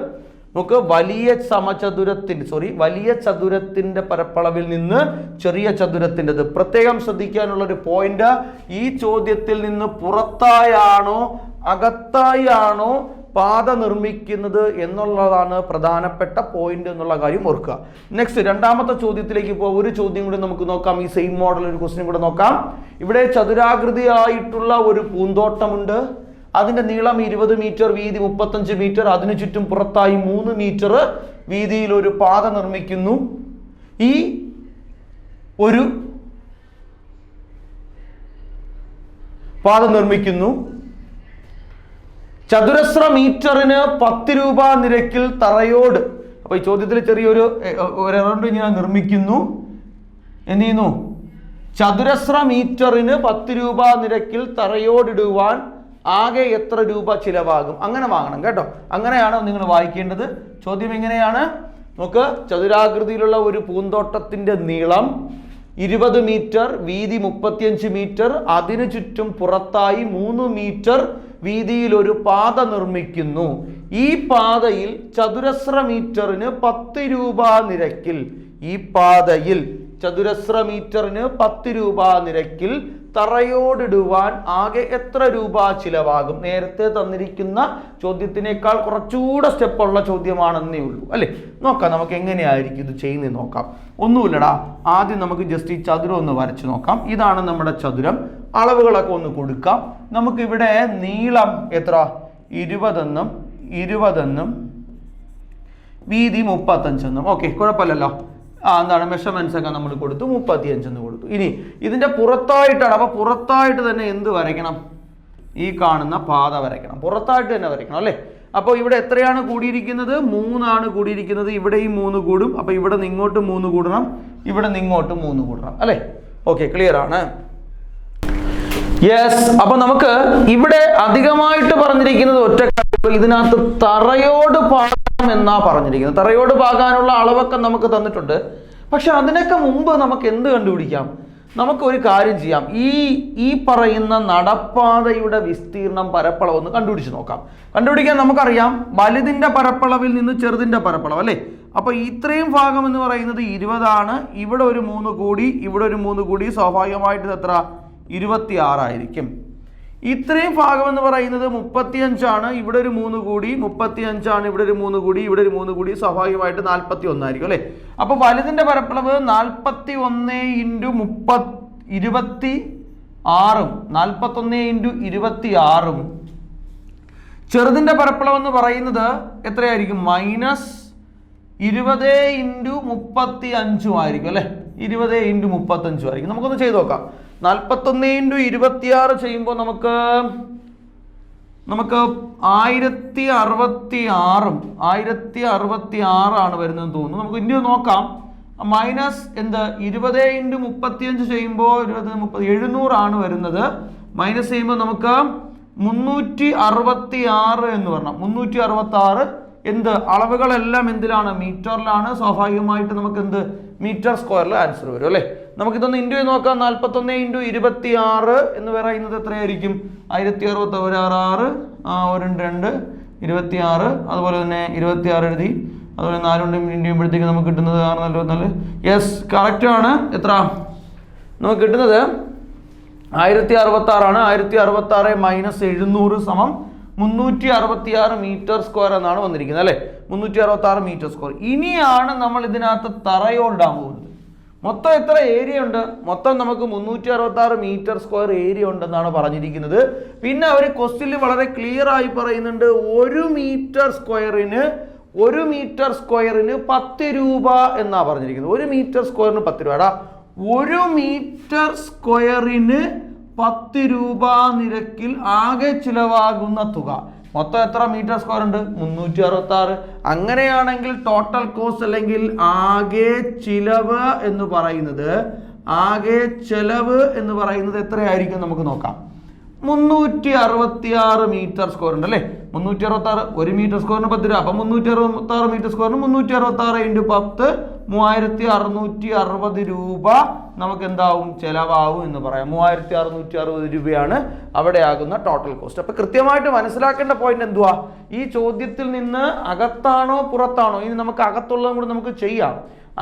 നമുക്ക് വലിയ ചതുരത്തിന്റെ പരപ്പളവിൽ നിന്ന് ചെറിയ ചതുരത്തിൻ്റെത് പ്രത്യേകം ശ്രദ്ധിക്കാനുള്ള ഒരു പോയിന്റ്, ഈ ചോദ്യത്തിൽ നിന്ന് പുറത്തായാണോ അകത്തായാണോ പാത നിർമ്മിക്കുന്നത് എന്നുള്ളതാണ് പ്രധാനപ്പെട്ട പോയിന്റ് എന്നുള്ള കാര്യം ഓർക്കുക. നെക്സ്റ്റ് രണ്ടാമത്തെ ചോദ്യത്തിലേക്ക് ഒരു ചോദ്യം കൂടി നമുക്ക് നോക്കാം. ഈ സെയിം മോഡൽ ഒരു ക്വസ്റ്റ്യൻ കൂടെ നോക്കാം. ഇവിടെ ചതുരാകൃതിയായിട്ടുള്ള ഒരു പൂന്തോട്ടമുണ്ട്. അതിന്റെ നീളം 20 മീറ്റർ, വീതി 35 മീറ്റർ. അതിനു ചുറ്റും പുറത്തായി 3 മീറ്റർ വീതിയിൽ ഒരു പാത നിർമ്മിക്കുന്നു. ഈ ഒരു പാത നിർമ്മിക്കുന്നു. ചതുരശ്ര മീറ്ററിന് 10 രൂപ നിരക്കിൽ തറയോട്. അപ്പൊ ഈ ചോദ്യത്തിൽ ചെറിയൊരു എറൗണ്ട് ഇങ്ങനെ നിർമ്മിക്കുന്നു. എന്ത് ചെയ്യുന്നു? ചതുരശ്ര മീറ്ററിന് 10 രൂപ നിരക്കിൽ തറയോടിടുവാൻ ആകെ എത്ര രൂപ ചിലവാകും? അങ്ങനെ വാങ്ങണം കേട്ടോ. അങ്ങനെയാണ് നിങ്ങൾ വായിക്കേണ്ടത്. ചോദ്യം എങ്ങനെയാണ്? നോക്ക്, ചതുരാകൃതിയിലുള്ള ഒരു പൂന്തോട്ടത്തിന്റെ നീളം 20 മീറ്റർ, വീതി 35 മീറ്റർ. അതിനു ചുറ്റും പുറത്തായി 3 മീറ്റർ വീതിയിൽ ഒരു പാത നിർമ്മിക്കുന്നു. ഈ പാതയിൽ ചതുരശ്ര മീറ്ററിന് 10 രൂപ നിരക്കിൽ ചതുരശ്ര മീറ്ററിന് 10 രൂപ നിരക്കിൽ തറയോടിടുവാൻ ആകെ എത്ര രൂപ ചിലവാകും? നേരത്തെ തന്നിരിക്കുന്ന ചോദ്യത്തിനേക്കാൾ കുറച്ചുകൂടെ സ്റ്റെപ്പുള്ള ചോദ്യമാണെന്നേ ഉള്ളൂ അല്ലേ? നോക്കാം നമുക്ക് എങ്ങനെയായിരിക്കും ഇത് ചെയ്യുന്നത് നോക്കാം. ഒന്നുമില്ലടാ, ആദ്യം നമുക്ക് ജസ്റ്റ് ഈ ചതുരം ഒന്ന് വരച്ച് നോക്കാം. ഇതാണ് നമ്മുടെ ചതുരം. അളവുകളൊക്കെ ഒന്ന് കൊടുക്കാം. നമുക്കിവിടെ നീളം എത്ര? 20 എന്നും വീതി 35 എന്നും. ഓക്കെ, കുഴപ്പമില്ലല്ലോ. എന്താണ് മെഷർമെന്റ്സ് ഒക്കെ നമ്മൾ കൊടുത്തു, 35 എന്ന് കൊടുത്തു. ഇനി ഇതിന്റെ പുറത്തായിട്ടാണ്, അപ്പൊ പുറത്തായിട്ട് തന്നെ എന്ത് വരയ്ക്കണം? ഈ കാണുന്ന പാത വരയ്ക്കണം, പുറത്തായിട്ട് തന്നെ വരയ്ക്കണം അല്ലേ. അപ്പോൾ ഇവിടെ എത്രയാണ് കൂടിയിരിക്കുന്നത്? 3 ആണ് കൂടിയിരിക്കുന്നത്. ഇവിടെ ഈ 3 കൂടും. അപ്പൊ ഇവിടെ നിന്ന് ഇങ്ങോട്ട് 3 കൂടണം, ഇവിടെ നിന്ന് ഇങ്ങോട്ട് 3 കൂടണം അല്ലേ. ഓക്കെ, ക്ലിയർ ആണ്. യെസ്. അപ്പൊ നമുക്ക് ഇവിടെ അധികമായിട്ട് പറഞ്ഞിരിക്കുന്നത് ഒറ്റ കാര്യം, ഇതിനകത്ത് തറയോട് പാകാം എന്നാ പറഞ്ഞിരിക്കുന്നത്. തറയോട് പാകാനുള്ള അളവൊക്കെ നമുക്ക് തന്നിട്ടുണ്ട്. പക്ഷെ അതിനൊക്കെ മുമ്പ് നമുക്ക് എന്ത് കണ്ടുപിടിക്കാം? നമുക്കൊരു കാര്യം ചെയ്യാം. ഈ പറയുന്ന നടപ്പാതയുടെ വിസ്തീർണം, പരപ്പളവ് ഒന്ന് കണ്ടുപിടിച്ച് നോക്കാം. കണ്ടുപിടിക്കാൻ നമുക്കറിയാം വലുതിന്റെ പരപ്പളവിൽ നിന്ന് ചെറുതിന്റെ പരപ്പളവ് അല്ലേ. അപ്പൊ ഇത്രയും ഭാഗം എന്ന് പറയുന്നത് 20 ആണ്. ഇവിടെ ഒരു 3 കൂടി, ഇവിടെ ഒരു 3 കൂടി, സ്വാഭാവികമായിട്ട് എത്ര? 26 ആയിരിക്കും. ഇത്രയും ഭാഗം എന്ന് പറയുന്നത് 35 ആണ്. ഇവിടെ ഒരു 3 കൂടി, 35 ആണ്. ഇവിടെ ഒരു 3 കൂടി, ഇവിടെ ഒരു 3 കൂടി, സ്വാഭാവികമായിട്ട് 41 ആയിരിക്കും അല്ലേ. അപ്പൊ വലുതിന്റെ പരപ്പളവ് 41 × 26, 41 × 26. ചെറുതിന്റെ പരപ്പളവ് എന്ന് പറയുന്നത് എത്രയായിരിക്കും? -20 × 35 ആയിരിക്കും അല്ലെ. 20 × 35 ആയിരിക്കും. നമുക്കൊന്ന് ചെയ്ത് നോക്കാം. 41 × 26 ചെയ്യുമ്പോൾ നമുക്ക് 1066 ആണ് വരുന്നതെന്ന് തോന്നുന്നു. നമുക്ക് ഇനി നോക്കാം. മൈനസ് എന്ത് 20 × 35 ചെയ്യുമ്പോൾ 700 ആണ് വരുന്നത്. മൈനസ് ചെയ്യുമ്പോൾ നമുക്ക് 366 എന്ന് പറഞ്ഞാൽ 366 എന്ത് അളവുകളെല്ലാം എന്തിലാണ്? മീറ്ററിലാണ്. സ്വാഭാവികമായിട്ട് നമുക്ക് എന്ത് മീറ്റർ സ്ക്വയറിൽ ആൻസർ വരും അല്ലേ. നമുക്കിതൊന്ന് ഇൻറ്റു ചെയ്ത് നോക്കാം. 41 × 26 എന്ന് പറയുന്നത് എത്രയായിരിക്കും? 1066, 2 26, അതുപോലെ തന്നെ 26 എഴുതി, അതുപോലെ 4 കൊണ്ട് ഇൻറ്റു ചെയ്യുമ്പോഴത്തേക്ക് നമുക്ക് കിട്ടുന്നത് 6 യെസ്, കറക്റ്റ് ആണ്. എത്ര നമുക്ക് കിട്ടുന്നത്? 1066 ആണ്. 1066 - 700 സമം 366 മീറ്റർ സ്ക്വയർ എന്നാണ് വന്നിരിക്കുന്നത് അല്ലേ. 366 മീറ്റർ സ്ക്വയർ. ഇനിയാണ് നമ്മൾ ഇതിനകത്ത് തറയോടാൻ പോകുന്നത്. മൊത്തം എത്ര ഏരിയ ഉണ്ട്? മൊത്തം നമുക്ക് 366 മീറ്റർ സ്ക്വയർ ഏരിയ ഉണ്ടെന്നാണ് പറഞ്ഞിരിക്കുന്നത്. പിന്നെ അവർ ക്വസ്റ്റ്യനിൽ വളരെ ക്ലിയർ ആയി പറയുന്നുണ്ട്, 1 മീറ്റർ സ്ക്വയറിന് 10 രൂപ എന്നാ പറഞ്ഞിരിക്കുന്നത്. 1 മീറ്റർ സ്ക്വയറിന് 10 രൂപ. 1 മീറ്റർ സ്ക്വയറിന് 10 രൂപ നിരക്കിൽ ആകെ ചിലവാകുന്ന തുക. മൊത്തം എത്ര മീറ്റർ സ്ക്വയർ ഉണ്ട്? 366. അങ്ങനെയാണെങ്കിൽ ടോട്ടൽ കോസ്റ്റ് അല്ലെങ്കിൽ ആകെ ചിലവ് എന്ന് പറയുന്നത് എത്രയായിരിക്കും? നമുക്ക് നോക്കാം. 366 മീറ്റർ സ്ക്വയർ ഉണ്ട് അല്ലേ. 366 1 മീറ്റർ സ്ക്വയറിന് 10 രൂപ. അപ്പൊ 366 മീറ്റർ സ്ക്വയറിന് 366 × 10 3660 രൂപ നമുക്ക് എന്താവും? ചെലവാകും എന്ന് പറയാം. 3660 രൂപയാണ് അവിടെ ആകുന്ന ടോട്ടൽ കോസ്റ്റ്. അപ്പൊ കൃത്യമായിട്ട് മനസ്സിലാക്കേണ്ട പോയിന്റ് എന്തുവാ? ഈ ചോദ്യത്തിൽ നിന്ന് അകത്താണോ പുറത്താണോ? ഇനി നമുക്ക് അകത്തുള്ളതും കൂടി നമുക്ക് ചെയ്യാം.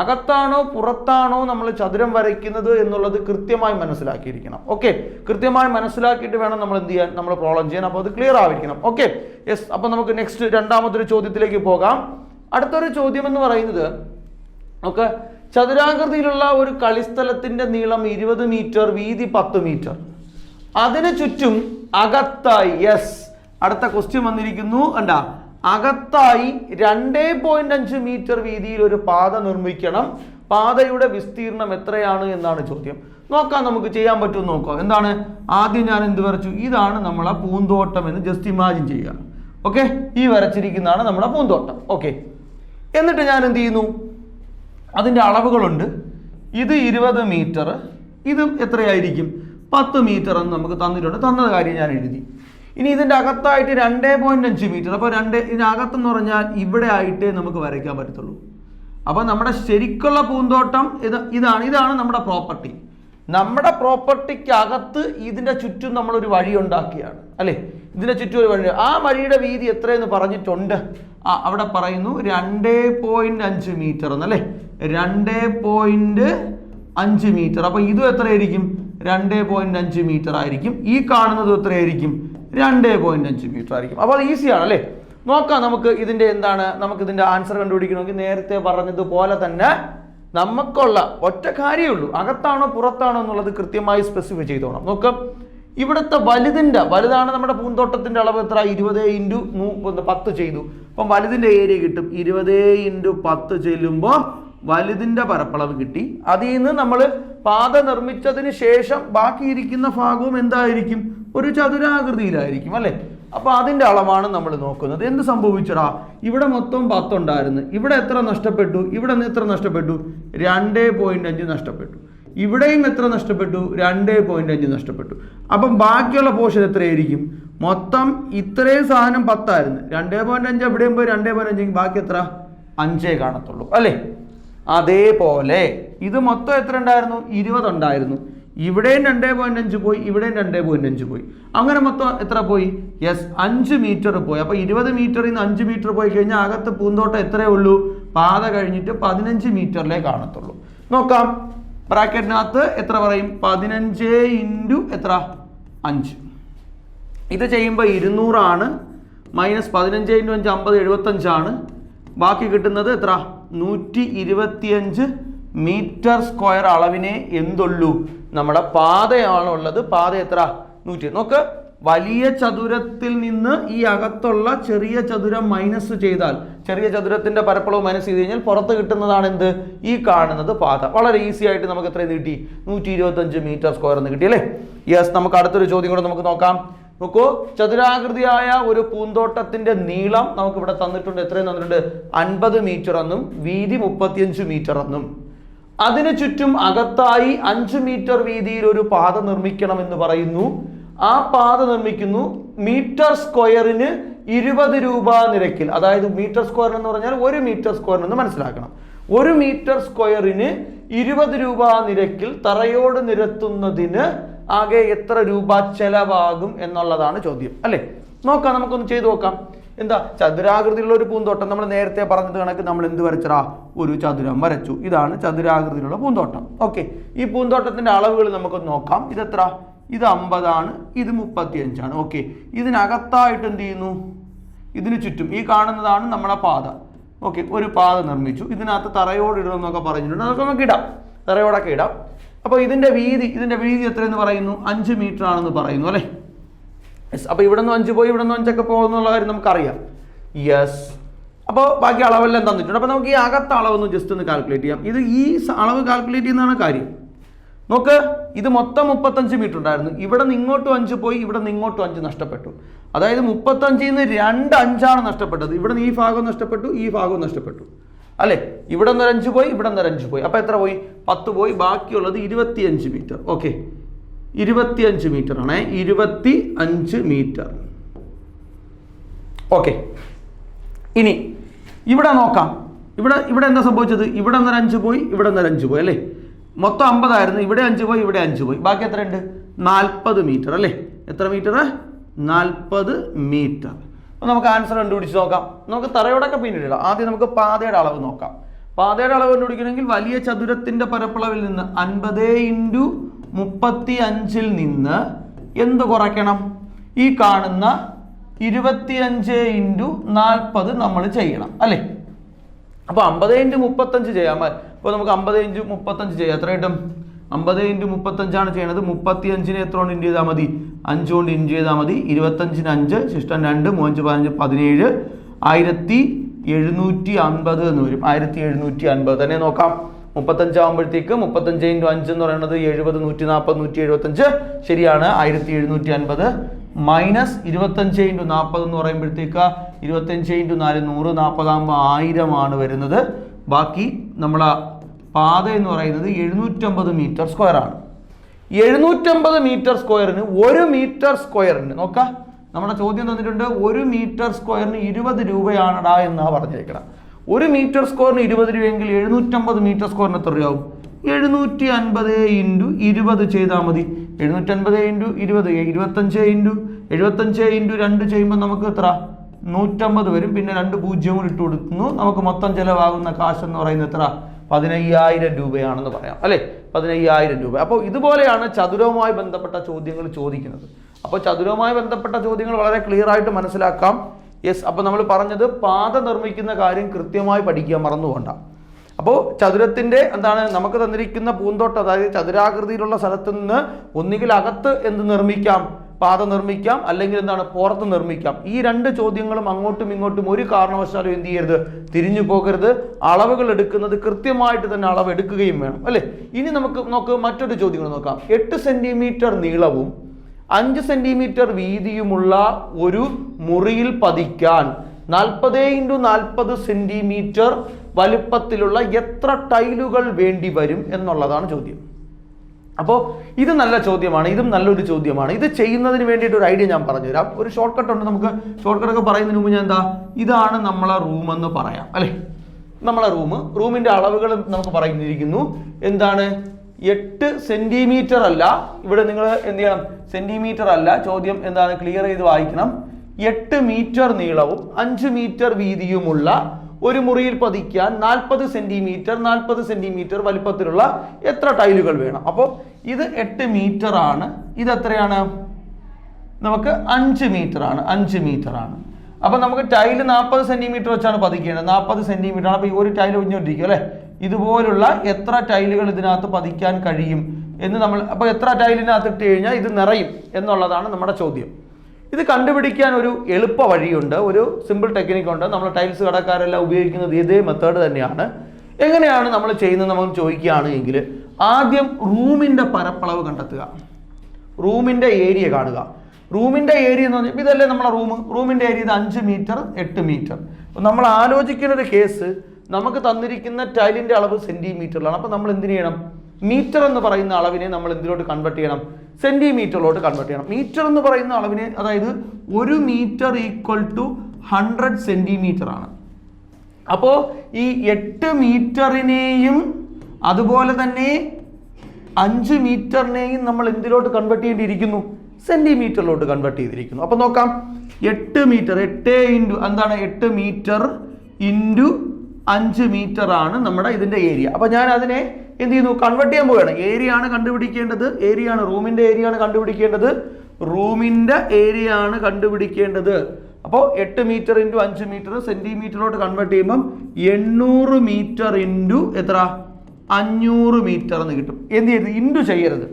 അകത്താണോ പുറത്താണോ നമ്മൾ ചതുരം വരയ്ക്കുന്നത് എന്നുള്ളത് കൃത്യമായി മനസ്സിലാക്കിയിരിക്കണം. ഓക്കെ, കൃത്യമായി മനസ്സിലാക്കിയിട്ട് വേണം നമ്മൾ എന്ത് ചെയ്യാൻ, നമ്മൾ പ്രോബ്ലം ചെയ്യാൻ. അപ്പോൾ അത് ക്ലിയർ ആയിരിക്കണം. Okay, yes. അപ്പൊ നമുക്ക് നെക്സ്റ്റ് രണ്ടാമതൊരു ചോദ്യത്തിലേക്ക് പോകാം. അടുത്തൊരു ചോദ്യം എന്ന് പറയുന്നത്, ഓക്കെ, ചതുരാകൃതിയിലുള്ള ഒരു കളിസ്ഥലത്തിന്റെ നീളം 20 മീറ്റർ, വീതി 10 മീറ്റർ. അതിനു ചുറ്റും അകത്തായി, യെസ്, അടുത്ത ക്വസ്റ്റ്യൻ വന്നിരിക്കുന്നു. കണ്ടാ, അകത്തായി 2.5 മീറ്റർ വീതിയിൽ ഒരു പാത നിർമ്മിക്കണം. പാതയുടെ വിസ്തീർണം എത്രയാണ് എന്നാണ് ചോദ്യം. നോക്കാം, നമുക്ക് ചെയ്യാൻ പറ്റുമെന്ന് നോക്കാം. എന്താണ്? ആദ്യം ഞാൻ എന്ത് വരച്ചു? ഇതാണ് നമ്മളെ പൂന്തോട്ടം എന്ന് ജസ്റ്റ് ഇമാജിൻ ചെയ്യുക. ഓക്കെ, ഈ വരച്ചിരിക്കുന്നതാണ് നമ്മുടെ പൂന്തോട്ടം. ഓക്കെ, എന്നിട്ട് ഞാൻ എന്ത് ചെയ്യുന്നു? അതിൻ്റെ അളവുകളുണ്ട്. ഇത് 20 മീറ്റർ, ഇത് എത്രയായിരിക്കും? 10 മീറ്റർ എന്ന് നമുക്ക് തന്നിട്ടുണ്ട്. തന്ന കാര്യം ഞാൻ എഴുതി. ഇനി ഇതിൻ്റെ അകത്തായിട്ട് 2.5 മീറ്റർ. അപ്പോൾ ഇതിനകത്തെന്ന് പറഞ്ഞാൽ ഇവിടെ ആയിട്ടേ നമുക്ക് വരയ്ക്കാൻ പറ്റത്തുള്ളൂ. അപ്പോൾ നമ്മുടെ ശരിക്കുള്ള പൂന്തോട്ടം ഇതാണ് നമ്മുടെ പ്രോപ്പർട്ടി. നമ്മുടെ പ്രോപ്പർട്ടിക്ക് അകത്ത് ഇതിൻ്റെ ചുറ്റും നമ്മളൊരു വഴി ഉണ്ടാക്കിയാണ് അല്ലേ. ഇതിൻ്റെ ചുറ്റും ഒരു വഴി. ആ വഴിയുടെ വീതി എത്രയെന്ന് പറഞ്ഞിട്ടുണ്ട്. അവിടെ പറയുന്നു 2.5 മീറ്റർ എന്നല്ലേ. 2.5 മീറ്റർ. അപ്പോൾ ഇതും എത്രയായിരിക്കും? 2.5 മീറ്റർ ആയിരിക്കും. ഈ കാണുന്നതും എത്രയായിരിക്കും? 2.5 മീറ്റർ ആയിരിക്കും. അപ്പോൾ അത് ഈസിയാണ് അല്ലേ. നോക്കാം, നമുക്ക് ഇതിൻ്റെ എന്താണ്, നമുക്ക് ഇതിൻ്റെ ആൻസർ കണ്ടുപിടിക്കണമെങ്കിൽ നേരത്തെ പറഞ്ഞതുപോലെ തന്നെ നമുക്കുള്ള ഒറ്റ കാര്യമേ ഉള്ളൂ, അകത്താണോ പുറത്താണോ എന്നുള്ളത് കൃത്യമായി സ്പെസിഫൈ ചെയ്തോണം. നോക്കാം, ഇവിടുത്തെ വലുതാണ് നമ്മുടെ പൂന്തോട്ടത്തിന്റെ അളവ് എത്ര? 20 × 10 ചെയ്തു. അപ്പം വലുതിന്റെ ഏരിയ കിട്ടും. 20 × 10 ചെല്ലുമ്പോൾ വലുതിൻ്റെ പരപ്പളവ് കിട്ടി. അതിൽ നിന്ന് നമ്മൾ പാത നിർമ്മിച്ചതിന് ശേഷം ബാക്കിയിരിക്കുന്ന ഭാഗവും എന്തായിരിക്കും? ഒരു ചതുരാകൃതിയിലായിരിക്കും അല്ലേ? അപ്പോൾ അതിൻ്റെ അളവാണ് നമ്മൾ നോക്കുന്നത്. എന്ത് സംഭവിച്ചടാ? ഇവിടെ മൊത്തം 10 ഉണ്ടായിരുന്നു. ഇവിടെ എത്ര നഷ്ടപ്പെട്ടു? ഇവിടെ നിന്ന് എത്ര നഷ്ടപ്പെട്ടു? 2.5 നഷ്ടപ്പെട്ടു. ഇവിടെയും എത്ര നഷ്ടപ്പെട്ടു? 2.5 നഷ്ടപ്പെട്ടു. അപ്പം ബാക്കിയുള്ള പോർഷൻ എത്രയായിരിക്കും? മൊത്തം ഇത്രയും സാധനം 10 ആയിരുന്നു. 2.5 എവിടെയും പോയി 2.5 ബാക്കി എത്ര? 5 കാണത്തുള്ളൂ അല്ലേ? അതേപോലെ ഇത് മൊത്തം എത്ര ഉണ്ടായിരുന്നു? 20 ഉണ്ടായിരുന്നു. ഇവിടെയും 2.5 പോയി, ഇവിടെയും 2.5 പോയി. അങ്ങനെ മൊത്തം എത്ര പോയി? യെസ്, 5 മീറ്റർ പോയി. അപ്പോൾ 20 മീറ്ററിൽ നിന്ന് 5 മീറ്റർ പോയി കഴിഞ്ഞാൽ അകത്ത് പൂന്തോട്ടം എത്രയേ ഉള്ളൂ? പാത കഴിഞ്ഞിട്ട് 15 മീറ്ററിലേ കാണത്തുള്ളൂ. നോക്കാം, ബ്രാക്കറ്റിനകത്ത് എത്ര പറയും? 15 ഇൻറ്റു എത്ര? 5. ഇത് ചെയ്യുമ്പോൾ 200 ആണ്. മൈനസ് 15 ഇൻറ്റു 5 50, 75 ആണ്. ബാക്കി കിട്ടുന്നത് എത്ര? 125 മീറ്റർ സ്ക്വയർ അളവിനെ എന്തുള്ളൂ? നമ്മുടെ പാതയാണുള്ളത്. പാത എത്ര? 100. നോക്ക്, വലിയ ചതുരത്തിൽ നിന്ന് ഈ അകത്തുള്ള ചെറിയ ചതുരം മൈനസ് ചെയ്താൽ, ചെറിയ ചതുരത്തിന്റെ പരപ്പളവ് മൈനസ് ചെയ്ത് കഴിഞ്ഞാൽ പുറത്ത് കിട്ടുന്നതാണ് എന്ത്? ഈ കാണുന്നത് പാത. വളരെ ഈസി ആയിട്ട് നമുക്ക് എത്ര കിട്ടി? 125 മീറ്റർ സ്ക്വയർ എന്ന് കിട്ടി അല്ലേ? യെസ്, നമുക്ക് അടുത്തൊരു ചോദ്യം കൂടെ നമുക്ക് നോക്കാം. നോക്കൂ, ചതുരാകൃതിയായ ഒരു പൂന്തോട്ടത്തിന്റെ നീളം നമുക്ക് ഇവിടെ തന്നിട്ടുണ്ട്. എത്രയും തന്നിട്ടുണ്ട്? 50 മീറ്റർ എന്നും വീതി 35 മീറ്റർ എന്നും. അതിനു ചുറ്റും അകത്തായി 5 മീറ്റർ വീതിയിൽ ഒരു പാത നിർമ്മിക്കണം എന്ന് പറയുന്നു. ആ പാത നിർമ്മിക്കുന്നു മീറ്റർ സ്ക്വയറിന് 20 രൂപ നിരക്കിൽ. അതായത് മീറ്റർ സ്ക്വയർ എന്ന് പറഞ്ഞാൽ 1 മീറ്റർ സ്ക്വയർ എന്ന് മനസ്സിലാക്കണം. 1 മീറ്റർ സ്ക്വയറിന് 20 രൂപ നിരക്കിൽ തറയോട് നിരത്തുന്നതിന് ആകെ എത്ര രൂപ ചെലവാകും എന്നുള്ളതാണ് ചോദ്യം അല്ലേ? നോക്കാം, നമുക്കൊന്ന് ചെയ്തു നോക്കാം. എന്താ? ചതുരാകൃതിയിലുള്ള ഒരു പൂന്തോട്ടം. നമ്മൾ നേരത്തെ പറഞ്ഞത് കണക്ക് നമ്മൾ എന്ത് വരച്ചടാ? ഒരു ചതുരം വരച്ചു. ഇതാണ് ചതുരാകൃതിയിലുള്ള പൂന്തോട്ടം. ഓക്കെ, ഈ പൂന്തോട്ടത്തിന്റെ അളവുകൾ നമുക്കൊന്ന് നോക്കാം. ഇതെത്ര? ഇത് 50 ആണ്, ഇത് 35 ആണ്. ഓക്കെ, ഇതിനകത്തായിട്ട് എന്ത് ചെയ്യുന്നു? ഇതിന് ചുറ്റും ഈ കാണുന്നതാണ് നമ്മളെ പാത. ഓക്കെ, ഒരു പാത നിർമ്മിച്ചു. ഇതിനകത്ത് തറയോട് ഇടണം എന്നൊക്കെ പറഞ്ഞിട്ടുണ്ട്. അതൊക്കെ നമുക്ക് ഇടാം, തറയോടൊക്കെ ഇടാം. അപ്പോൾ ഇതിന്റെ വീതി എത്രയെന്ന് പറയുന്നു? 5 മീറ്റർ ആണെന്ന് പറയുന്നു അല്ലേ? യെസ്. അപ്പോൾ ഇവിടെ നിന്ന് 5 പോയി, ഇവിടെ നിന്ന് 5 ഒക്കെ പോകുന്നുള്ള കാര്യം നമുക്കറിയാം. യെസ്. അപ്പോൾ ബാക്കി അളവെല്ലാം തന്നിട്ടുണ്ട്. അപ്പോൾ നമുക്ക് ഈ അകത്ത അളവൊന്ന് ജസ്റ്റ് ഒന്ന് കാൽക്കുലേറ്റ് ചെയ്യാം. ഇത് ഈ അളവ് കാൽക്കുലേറ്റ് ചെയ്യുന്നതാണ് കാര്യം. നോക്ക്, ഇത് മൊത്തം 35 മീറ്റർ ഉണ്ടായിരുന്നു. ഇവിടെ നിന്ന് ഇങ്ങോട്ടും 5 പോയി, ഇവിടെ നിന്ന് ഇങ്ങോട്ടും 5 നഷ്ടപ്പെട്ടു. അതായത് 35 നിന്ന് 2 5 നഷ്ടപ്പെട്ടത്. ഇവിടെ നിന്ന് ഈ ഭാഗം നഷ്ടപ്പെട്ടു, ഈ ഭാഗവും നഷ്ടപ്പെട്ടു അല്ലേ? ഇവിടെ നിന്ന് 5 പോയി, ഇവിടെ നിന്ന് 5 പോയി. അപ്പോൾ എത്ര പോയി? 10 പോയി. ബാക്കിയുള്ളത് 25 മീറ്റർ. ഓക്കെ, 25 മീറ്റർ ആണ്. 25 മീറ്റർ. ഓക്കെ, ഇനി ഇവിടെ നോക്കാം. ഇവിടെ എന്താ സംഭവിച്ചത്? ഇവിടെ നിന്ന് 5 പോയി, ഇവിടെ നിന്ന് 5 പോയി അല്ലേ? മൊത്തം 50 ആയിരുന്നു. ഇവിടെ 5 പോയി, ഇവിടെ 5 പോയി. ബാക്കി എത്ര ഉണ്ട്? 40 മീറ്റർ അല്ലേ? എത്ര മീറ്റർ? 40 മീറ്റർ. അപ്പോൾ നമുക്ക് ആൻസർ കണ്ടുപിടിച്ച് നോക്കാം. നമുക്ക് തറയോടൊക്കെ പിന്നീട് ഇടാം. ആദ്യം നമുക്ക് പാതയുടെ അളവ് നോക്കാം. പാതയുടെ അളവ് കണ്ടുപിടിക്കണമെങ്കിൽ വലിയ ചതുരത്തിന്റെ പരപ്പളവിൽ നിന്ന് 50 ഇൻറ്റു 35 നിന്ന് എന്ത് കുറയ്ക്കണം? ഈ കാണുന്ന 25 ഇൻറ്റു 40 നമ്മൾ ചെയ്യണം അല്ലേ? അപ്പോൾ 50 ഇൻറ്റു 35 ചെയ്യാം. അപ്പോൾ നമുക്ക് 50 ഇൻറ്റു 35 ചെയ്യാം. എത്ര കിട്ടും? 50 ഇൻറ്റു 35 ചെയ്യണത്. 35 എത്ര കൊണ്ട് ഇൻറ്റു ചെയ്താൽ മതി? 5 കൊണ്ട് ഇൻറ്റു ചെയ്താൽ മതി. 25 5 ശിഷ്ടം 2 3 15 17 1750 എന്ന് വരും. 1750 തന്നെ നോക്കാം. 35 ആകുമ്പോഴത്തേക്ക് 35 ഇൻറ്റു 5 എന്ന് പറയുന്നത് 70 140 175 ശരിയാണ്. 1750 മൈനസ് 25 ഇൻറ്റു 40 എന്ന് പറയുമ്പോഴത്തേക്ക് 25 ഇൻറ്റു 4 100 40 ആകുമ്പോൾ 1000 ആണ് വരുന്നത്. ബാക്കി നമ്മളെ പാത എന്ന് പറയുന്നത് 750 മീറ്റർ സ്ക്വയർ ആണ്. 750 മീറ്റർ സ്ക്വയറിന് 1 മീറ്റർ സ്ക്വയറിന് നോക്കാം. നമ്മുടെ ചോദ്യം തന്നിട്ടുണ്ട് 1 മീറ്റർ സ്ക്വയറിന് 20 രൂപയാണടാ എന്നാണ് പറഞ്ഞേക്കണം. 1 മീറ്റർ സ്ക്വയറിന് 20 രൂപയെങ്കിൽ 750 മീറ്റർ സ്ക്വയറിന് എത്ര രൂപയാവും? 750 ഇൻറ്റു 20 ചെയ്താൽ മതി. 750 ഇൻറ്റു 20 75 ഇൻറ്റു 2 ചെയ്യുമ്പോൾ നമുക്ക് എത്ര? 150 വരും. പിന്നെ 2 പൂജ്യം കൂടി ഇട്ട് കൊടുക്കുന്നു. നമുക്ക് മൊത്തം ചിലവാകുന്ന കാശ് എന്ന് പറയുന്നത് എത്ര? 15000 രൂപയാണെന്ന് പറയാം അല്ലേ? 15000 രൂപ. അപ്പോൾ ഇതുപോലെയാണ് ചതുരവുമായി ബന്ധപ്പെട്ട ചോദ്യങ്ങൾ ചോദിക്കുന്നത്. അപ്പോൾ ചതുരവുമായി ബന്ധപ്പെട്ട ചോദ്യങ്ങൾ വളരെ ക്ലിയർ ആയിട്ട് മനസ്സിലാക്കാം. യെസ്. അപ്പോൾ നമ്മൾ പറഞ്ഞത് പാത നിർമ്മിക്കുന്ന കാര്യം കൃത്യമായി പഠിക്കുക, മറന്നു പോകണ്ട. അപ്പോൾ ചതുരത്തിന്റെ എന്താണ് നമുക്ക് തന്നിരിക്കുന്ന പൂന്തോട്ടം, അതായത് ചതുരാകൃതിയിലുള്ള സ്ഥലത്ത് നിന്ന് ഒന്നുകിൽ അകത്ത് എന്ത് നിർമ്മിക്കാം? പാത നിർമ്മിക്കാം, അല്ലെങ്കിൽ എന്താണ് പുറത്ത് നിർമ്മിക്കാം. ഈ രണ്ട് ചോദ്യങ്ങളും അങ്ങോട്ടും ഇങ്ങോട്ടും ഒരു കാരണവശാലും എന്ത് ചെയ്യരുത്, തിരിഞ്ഞു പോകരുത്. അളവുകൾ എടുക്കുന്നത് കൃത്യമായിട്ട് തന്നെ അളവ് എടുക്കുകയും വേണം അല്ലേ. ഇനി നമുക്ക് മറ്റൊരു ചോദ്യങ്ങൾ നോക്കാം. 8 സെന്റിമീറ്റർ നീളവും 5 സെന്റിമീറ്റർ വീതിയുമുള്ള ഒരു മുറിയിൽ പതിക്കാൻ 40x40 സെന്റിമീറ്റർ വലുപ്പത്തിലുള്ള എത്ര ടൈലുകൾ വേണ്ടി വരും എന്നുള്ളതാണ് ചോദ്യം. അപ്പോൾ ഇത് നല്ല ചോദ്യമാണ്, ഇതും നല്ലൊരു ചോദ്യമാണ്. ഇത് ചെയ്യുന്നതിന് വേണ്ടിയിട്ട് ഒരു ഐഡിയ ഞാൻ പറഞ്ഞുതരാം. ഒരു ഷോർട്ട് കട്ട് ഉണ്ട്. നമുക്ക് ഷോർട്ട് കട്ടൊക്കെ പറയുന്നതിന് മുമ്പ് ഞാൻ ഇതാണ് നമ്മളെ റൂം എന്ന് പറയാം അല്ലേ. നമ്മളെ റൂമിന്റെ അളവുകൾ നമുക്ക് പറഞ്ഞിരിക്കുന്നു. എന്താണ്? 8 സെന്റിമീറ്റർ അല്ല, ഇവിടെ നിങ്ങൾ എന്ത് ചെയ്യണം, സെന്റിമീറ്റർ അല്ല, ചോദ്യം എന്താണ്, ക്ലിയർ ചെയ്ത് വായിക്കണം. 8 മീറ്റർ നീളവും 5 മീറ്റർ വീതിയുമുള്ള ഒരു മുറിയിൽ പതിക്കാൻ 40 സെന്റിമീറ്റർ വലിപ്പത്തിലുള്ള എത്ര ടൈലുകൾ വേണം? അപ്പോൾ ഇത് 8 മീറ്റർ ആണ്, ഇത് എത്രയാണ്? നമുക്ക് 5 മീറ്റർ ആണ്. അപ്പൊ നമുക്ക് ടൈല് 40 സെന്റിമീറ്റർ വെച്ചാണ് പതിക്കേണ്ടത്. 40 സെന്റിമീറ്റർ ആണ്. അപ്പൊ ഈ ഒരു ടൈൽ ഒഴിഞ്ഞോണ്ടിരിക്കും അല്ലെ. ഇതുപോലുള്ള എത്ര ടൈലുകൾ ഇതിനകത്ത് പതിക്കാൻ കഴിയും എന്ന് അപ്പൊ എത്ര ടൈലിനകത്ത് ഇട്ട് കഴിഞ്ഞാൽ ഇത് നിറയും എന്നുള്ളതാണ് നമ്മുടെ ചോദ്യം. ഇത് കണ്ടുപിടിക്കാൻ ഒരു എളുപ്പ വഴിയുണ്ട്, ഒരു സിമ്പിൾ ടെക്നിക്ക് ഉണ്ട്. നമ്മൾ ടൈൽസ് കടക്കാരെല്ലാം ഉപയോഗിക്കുന്നത് ഇതേ മെത്തേഡ് തന്നെയാണ്. എങ്ങനെയാണ് നമ്മൾ ചെയ്യുന്നത് നമുക്ക് ചോദിക്കുകയാണെങ്കിൽ, ആദ്യം റൂമിന്റെ പരപ്പളവ് കണ്ടെത്തുക, റൂമിന്റെ ഏരിയ കാണുക. റൂമിന്റെ ഏരിയ എന്ന് പറഞ്ഞാൽ ഇതല്ലേ നമ്മളെ റൂമിന്റെ ഏരിയ ഇത് 5 മീറ്റർ 8 മീറ്റർ. നമ്മൾ ആലോചിക്കുന്ന ഒരു കേസ്, നമുക്ക് തന്നിരിക്കുന്ന ടൈലിന്റെ അളവ് സെന്റിമീറ്ററിലാണ്. അപ്പൊ നമ്മൾ എന്തിനു ചെയ്യണം, മീറ്റർ എന്ന് പറയുന്ന അളവിനെ നമ്മൾ എന്തിലോട്ട് കൺവേർട്ട് ചെയ്യണം, സെന്റിമീറ്ററിലോട്ട് കൺവേർട്ട് ചെയ്യണം. മീറ്റർ എന്ന് പറയുന്ന അളവിനെ, അതായത് 1 മീറ്റർ ഈക്വൽ ടു 100 സെന്റിമീറ്റർ ആണ്. അപ്പോൾ ഈ 8 മീറ്ററിനെയും അതുപോലെ തന്നെ 5 മീറ്ററിനെയും നമ്മൾ എന്തിലോട്ട് കൺവേർട്ട് ചെയ്യേണ്ടിയിരിക്കുന്നു, സെന്റിമീറ്ററിലോട്ട് കൺവേർട്ട് ചെയ്തിരിക്കുന്നു. അപ്പൊ നോക്കാം, 8 മീറ്റർ 8 മീറ്റർ ഇൻറ്റു 5 മീറ്റർ ആണ് നമ്മുടെ ഇതിന്റെ ഏരിയ. അപ്പൊ ഞാൻ അതിനെ എന്ത് ചെയ്യുന്നു, കൺവേർട്ട് ചെയ്യാൻ പോവുകയാണ്. ഏരിയ ആണ് കണ്ടുപിടിക്കേണ്ടത്, റൂമിന്റെ ഏരിയ ആണ് കണ്ടുപിടിക്കേണ്ടത്. അപ്പോൾ 8 മീറ്റർ ഇൻറ്റു 5 മീറ്റർ സെന്റിമീറ്ററിലോട്ട് കൺവേർട്ട് ചെയ്യുമ്പോൾ 800 മീറ്റർ ഇൻറ്റു എത്ര, 500 മീറ്റർ എന്ന് കിട്ടും. എന്ത് ചെയ്യരുത്,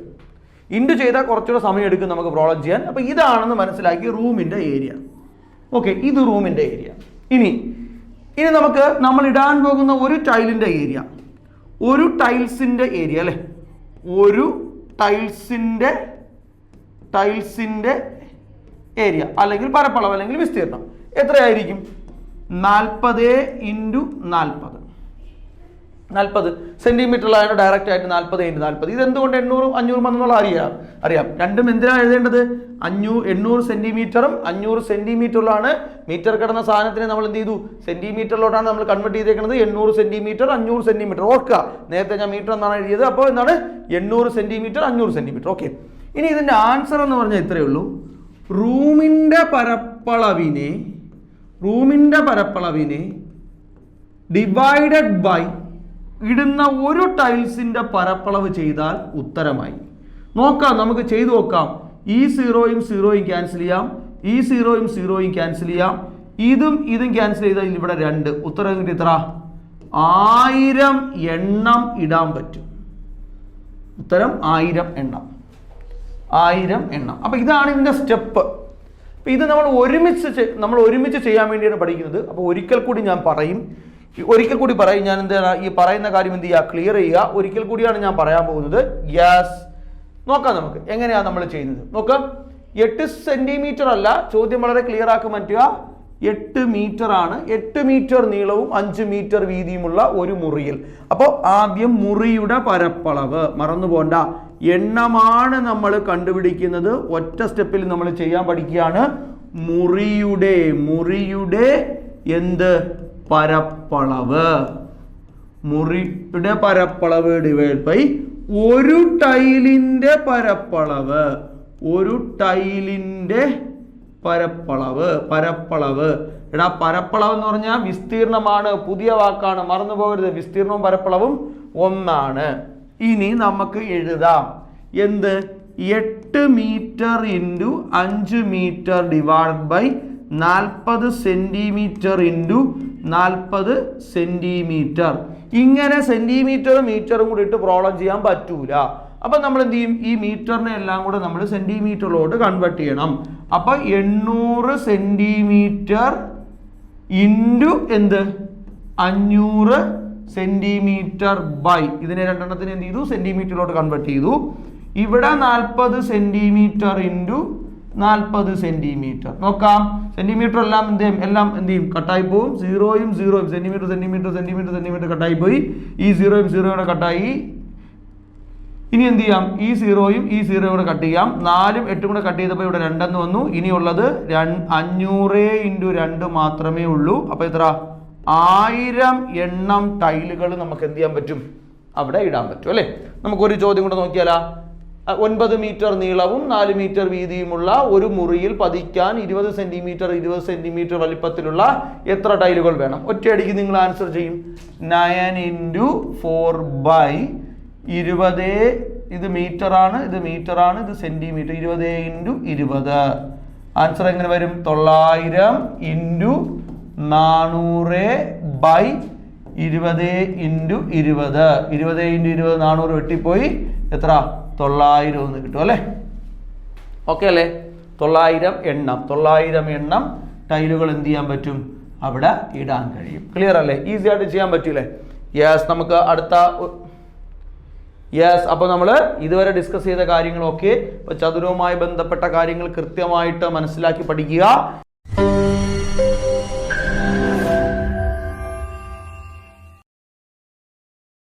ഇൻറ്റു ചെയ്താൽ കുറച്ചുകൂടെ സമയം എടുക്കും നമുക്ക് പ്രോബ്ലം ചെയ്യാൻ. അപ്പൊ ഇതാണെന്ന് മനസ്സിലാക്കി റൂമിന്റെ ഏരിയ. ഓക്കെ, ഇത് റൂമിന്റെ ഏരിയ. ഇനി നമ്മൾ ഇടാൻ പോകുന്ന ഒരു ടൈലിന്റെ ഏരിയ, ഒരു ടൈൽസിന്റെ ഏരിയ അല്ലെ, ഒരു ടൈൽസിന്റെ ഏരിയ അല്ലെങ്കിൽ പരപ്പളവ് അല്ലെങ്കിൽ വിസ്തീർണം എത്രയായിരിക്കും? 40 × 40 സെന്റിമീറ്ററിലാണ് ഡയറക്റ്റ് ആയിട്ട് 40 × 40. ഇത് എന്തുകൊണ്ട് 800 500 എന്നുള്ള അറിയാം. രണ്ടും എന്തിനാണ് എഴുതേണ്ടത്? 800 സെന്റിമീറ്ററും 500 സെന്റിമീറ്ററിലാണ്. മീറ്റർ കിടന്ന സാധനത്തിനെ നമ്മൾ എന്ത് ചെയ്തു, സെന്റിമീറ്ററിലോട്ടാണ് നമ്മൾ കൺവേർട്ട് ചെയ്തേക്കുന്നത്. 800 സെന്റിമീറ്റർ 500 സെന്റിമീറ്റർ. ഓർക്കുക, നേരത്തെ ഞാൻ മീറ്റർ എന്നാണ് എഴുതിയത്. അപ്പോൾ എന്താണ്, 800 സെന്റിമീറ്റർ 500 സെന്റിമീറ്റർ. ഓക്കെ, ഇനി ഇതിന്റെ ആൻസർ എന്ന് പറഞ്ഞാൽ ഇത്രയേ ഉള്ളൂ. റൂമിന്റെ പരപ്പളവിനെ ഡിവൈഡഡ് ബൈ ഇടുന്ന ഒരു ടൈൽസിന്റെ പരപ്പളവ് ചെയ്താൽ ഉത്തരമായി. നോക്കാം, നമുക്ക് ചെയ്തു നോക്കാം. ഈ 0 ക്യാൻസൽ ചെയ്യാം, ഈ 0 ക്യാൻസൽ ചെയ്യാം, ഇതും ക്യാൻസൽ ചെയ്താൽ ഇവിടെ 2. ഉത്തരം കിട്ടി എത്ര? 1000 എണ്ണം ഇടാൻ പറ്റും. ഉത്തരം 1000 എണ്ണം. അപ്പൊ ഇതാണ് ഇതിന്റെ സ്റ്റെപ്പ്. അപ്പൊ ഇത് നമ്മൾ ഒരുമിച്ച് ചെയ്യാൻ വേണ്ടിയാണ് പഠിക്കുന്നത്. അപ്പൊ ഒരിക്കൽ കൂടി പറയും. ഞാൻ എന്താണ് ഈ പറയുന്ന കാര്യം എന്ത് ചെയ്യുക, ക്ലിയർ ചെയ്യുക. ഒരിക്കൽ കൂടിയാണ് ഞാൻ പറയാൻ പോകുന്നത്. യെസ്, നോക്കാം നമുക്ക് എങ്ങനെയാണ് നമ്മൾ ചെയ്യുന്നത്. നോക്കാം, 8 സെന്റിമീറ്റർ അല്ല, ചോദ്യം വളരെ ക്ലിയർ ആക്കി മാറ്റുക. 8 മീറ്റർ ആണ്. 8 മീറ്റർ നീളവും 5 മീറ്റർ വീതിയുമുള്ള ഒരു മുറിയിൽ. അപ്പോൾ ആദ്യം മുറിയുടെ പരപ്പളവ് മറന്നു പോണ്ട, എണ്ണമാണ് നമ്മൾ കണ്ടുപിടിക്കുന്നത്. ഒറ്റ സ്റ്റെപ്പിൽ നമ്മൾ ചെയ്യാൻ പഠിക്കുകയാണ്. മുറിയുടെ എന്ത് പരപ്പളവ്, ഡിവൈഡ് ബൈ ഒരു ടൈലിന്റെ പരപ്പളവ്. എടാ, പരപ്പളവ് എന്ന് പറഞ്ഞാൽ വിസ്തീർണമാണ്, പുതിയ വാക്കാണ്, മറന്നു പോകരുത്. വിസ്തീർണവും പരപ്പളവും ഒന്നാണ്. ഇനി നമുക്ക് എഴുതാം എന്ത്, 8 metre into 5 metre divide by 40 centimetre into 40 centimetre. ഇങ്ങനെ സെന്റിമീറ്ററും മീറ്ററും കൂടി ഇട്ട് പ്രോബ്ലം ചെയ്യാൻ പറ്റൂല. അപ്പം നമ്മൾ എന്ത് ചെയ്യും? ഈ മീറ്ററിനെ എല്ലാം കൂടെ നമ്മൾ സെൻറ്റിമീറ്ററിലോട്ട് കൺവേർട്ട് ചെയ്യണം. അപ്പം 800 സെൻറ്റിമീറ്റർ ഇൻറ്റു എന്ത് 500 സെൻറ്റിമീറ്റർ ബൈ ഇതിനെ രണ്ടെണ്ണത്തിന് എന്ത് ചെയ്തു? സെൻറ്റിമീറ്ററിലോട്ട് കൺവേർട്ട് ചെയ്തു. ഇവിടെ 40 സെൻറ്റിമീറ്റർ ഇൻറ്റു 40 സെൻറ്റിമീറ്റർ. നോക്കാം, സെൻറ്റിമീറ്റർ എല്ലാം എന്ത് ചെയ്യും? കട്ടായി പോവും. 0യും 0യും സെൻറ്റിമീറ്റർ സെൻറ്റിമീറ്റർ സെൻറ്റിമീറ്റർ സെൻറ്റിമീറ്റർ കട്ടായി പോയി. ഈ 0യും 0യും കട്ടായി. ഇനി എന്ത് ചെയ്യാം? ഈ 0യും ഈ 0യും കൂടെ കട്ട് ചെയ്യാം. 4ഉം 8ഉം കൂടെ കട്ട് ചെയ്തപ്പോൾ ഇവിടെ 2 വന്നു. ഇനിയുള്ളത് 500 ഇൻറ്റു 2 മാത്രമേ ഉള്ളൂ. അപ്പോൾ എത്ര? 1000 എണ്ണം ടൈലുകൾ നമുക്ക് എന്ത് ചെയ്യാൻ പറ്റും? അവിടെ ഇടാൻ പറ്റും അല്ലേ? നമുക്കൊരു ചോദ്യം കൂടെ നോക്കിയാലോ. 9 മീറ്റർ നീളവും 4 മീറ്റർ വീതിയുമുള്ള ഒരു മുറിയിൽ പതിക്കാൻ 20 സെൻറ്റിമീറ്റർ വലിപ്പത്തിലുള്ള എത്ര ടൈലുകൾ വേണം? ഒറ്റയടിക്ക് നിങ്ങൾ ആൻസർ ചെയ്യും. 9 ഇൻറ്റു 4/20. ഇത് മീറ്ററാണ്, ഇത് മീറ്ററാണ്, ഇത് സെൻറ്റിമീറ്റർ. 20 ഇൻറ്റു 20. ആൻസർ എങ്ങനെ വരും? 900 ഇൻറ്റു 400/20 ഇൻറ്റു 20. 20 ഇൻറ്റു 20 400 വെട്ടിപ്പോയി. എത്ര? 900 എന്ന് കിട്ടും അല്ലേ? ഓക്കെ അല്ലേ? 900 എണ്ണം ടൈലുകൾ എന്ത് ചെയ്യാൻ പറ്റും? അവിടെ ഇടാൻ കഴിയും. ക്ലിയർ അല്ലേ? ഈസി ആയിട്ട് ചെയ്യാൻ പറ്റൂലേ? യെസ്. നമുക്ക് അടുത്ത അപ്പോൾ നമ്മൾ ഇതുവരെ ഡിസ്കസ് ചെയ്ത കാര്യങ്ങളൊക്കെ ചതുരവുമായി ബന്ധപ്പെട്ട കാര്യങ്ങൾ കൃത്യമായിട്ട് മനസ്സിലാക്കി പഠിക്കുക.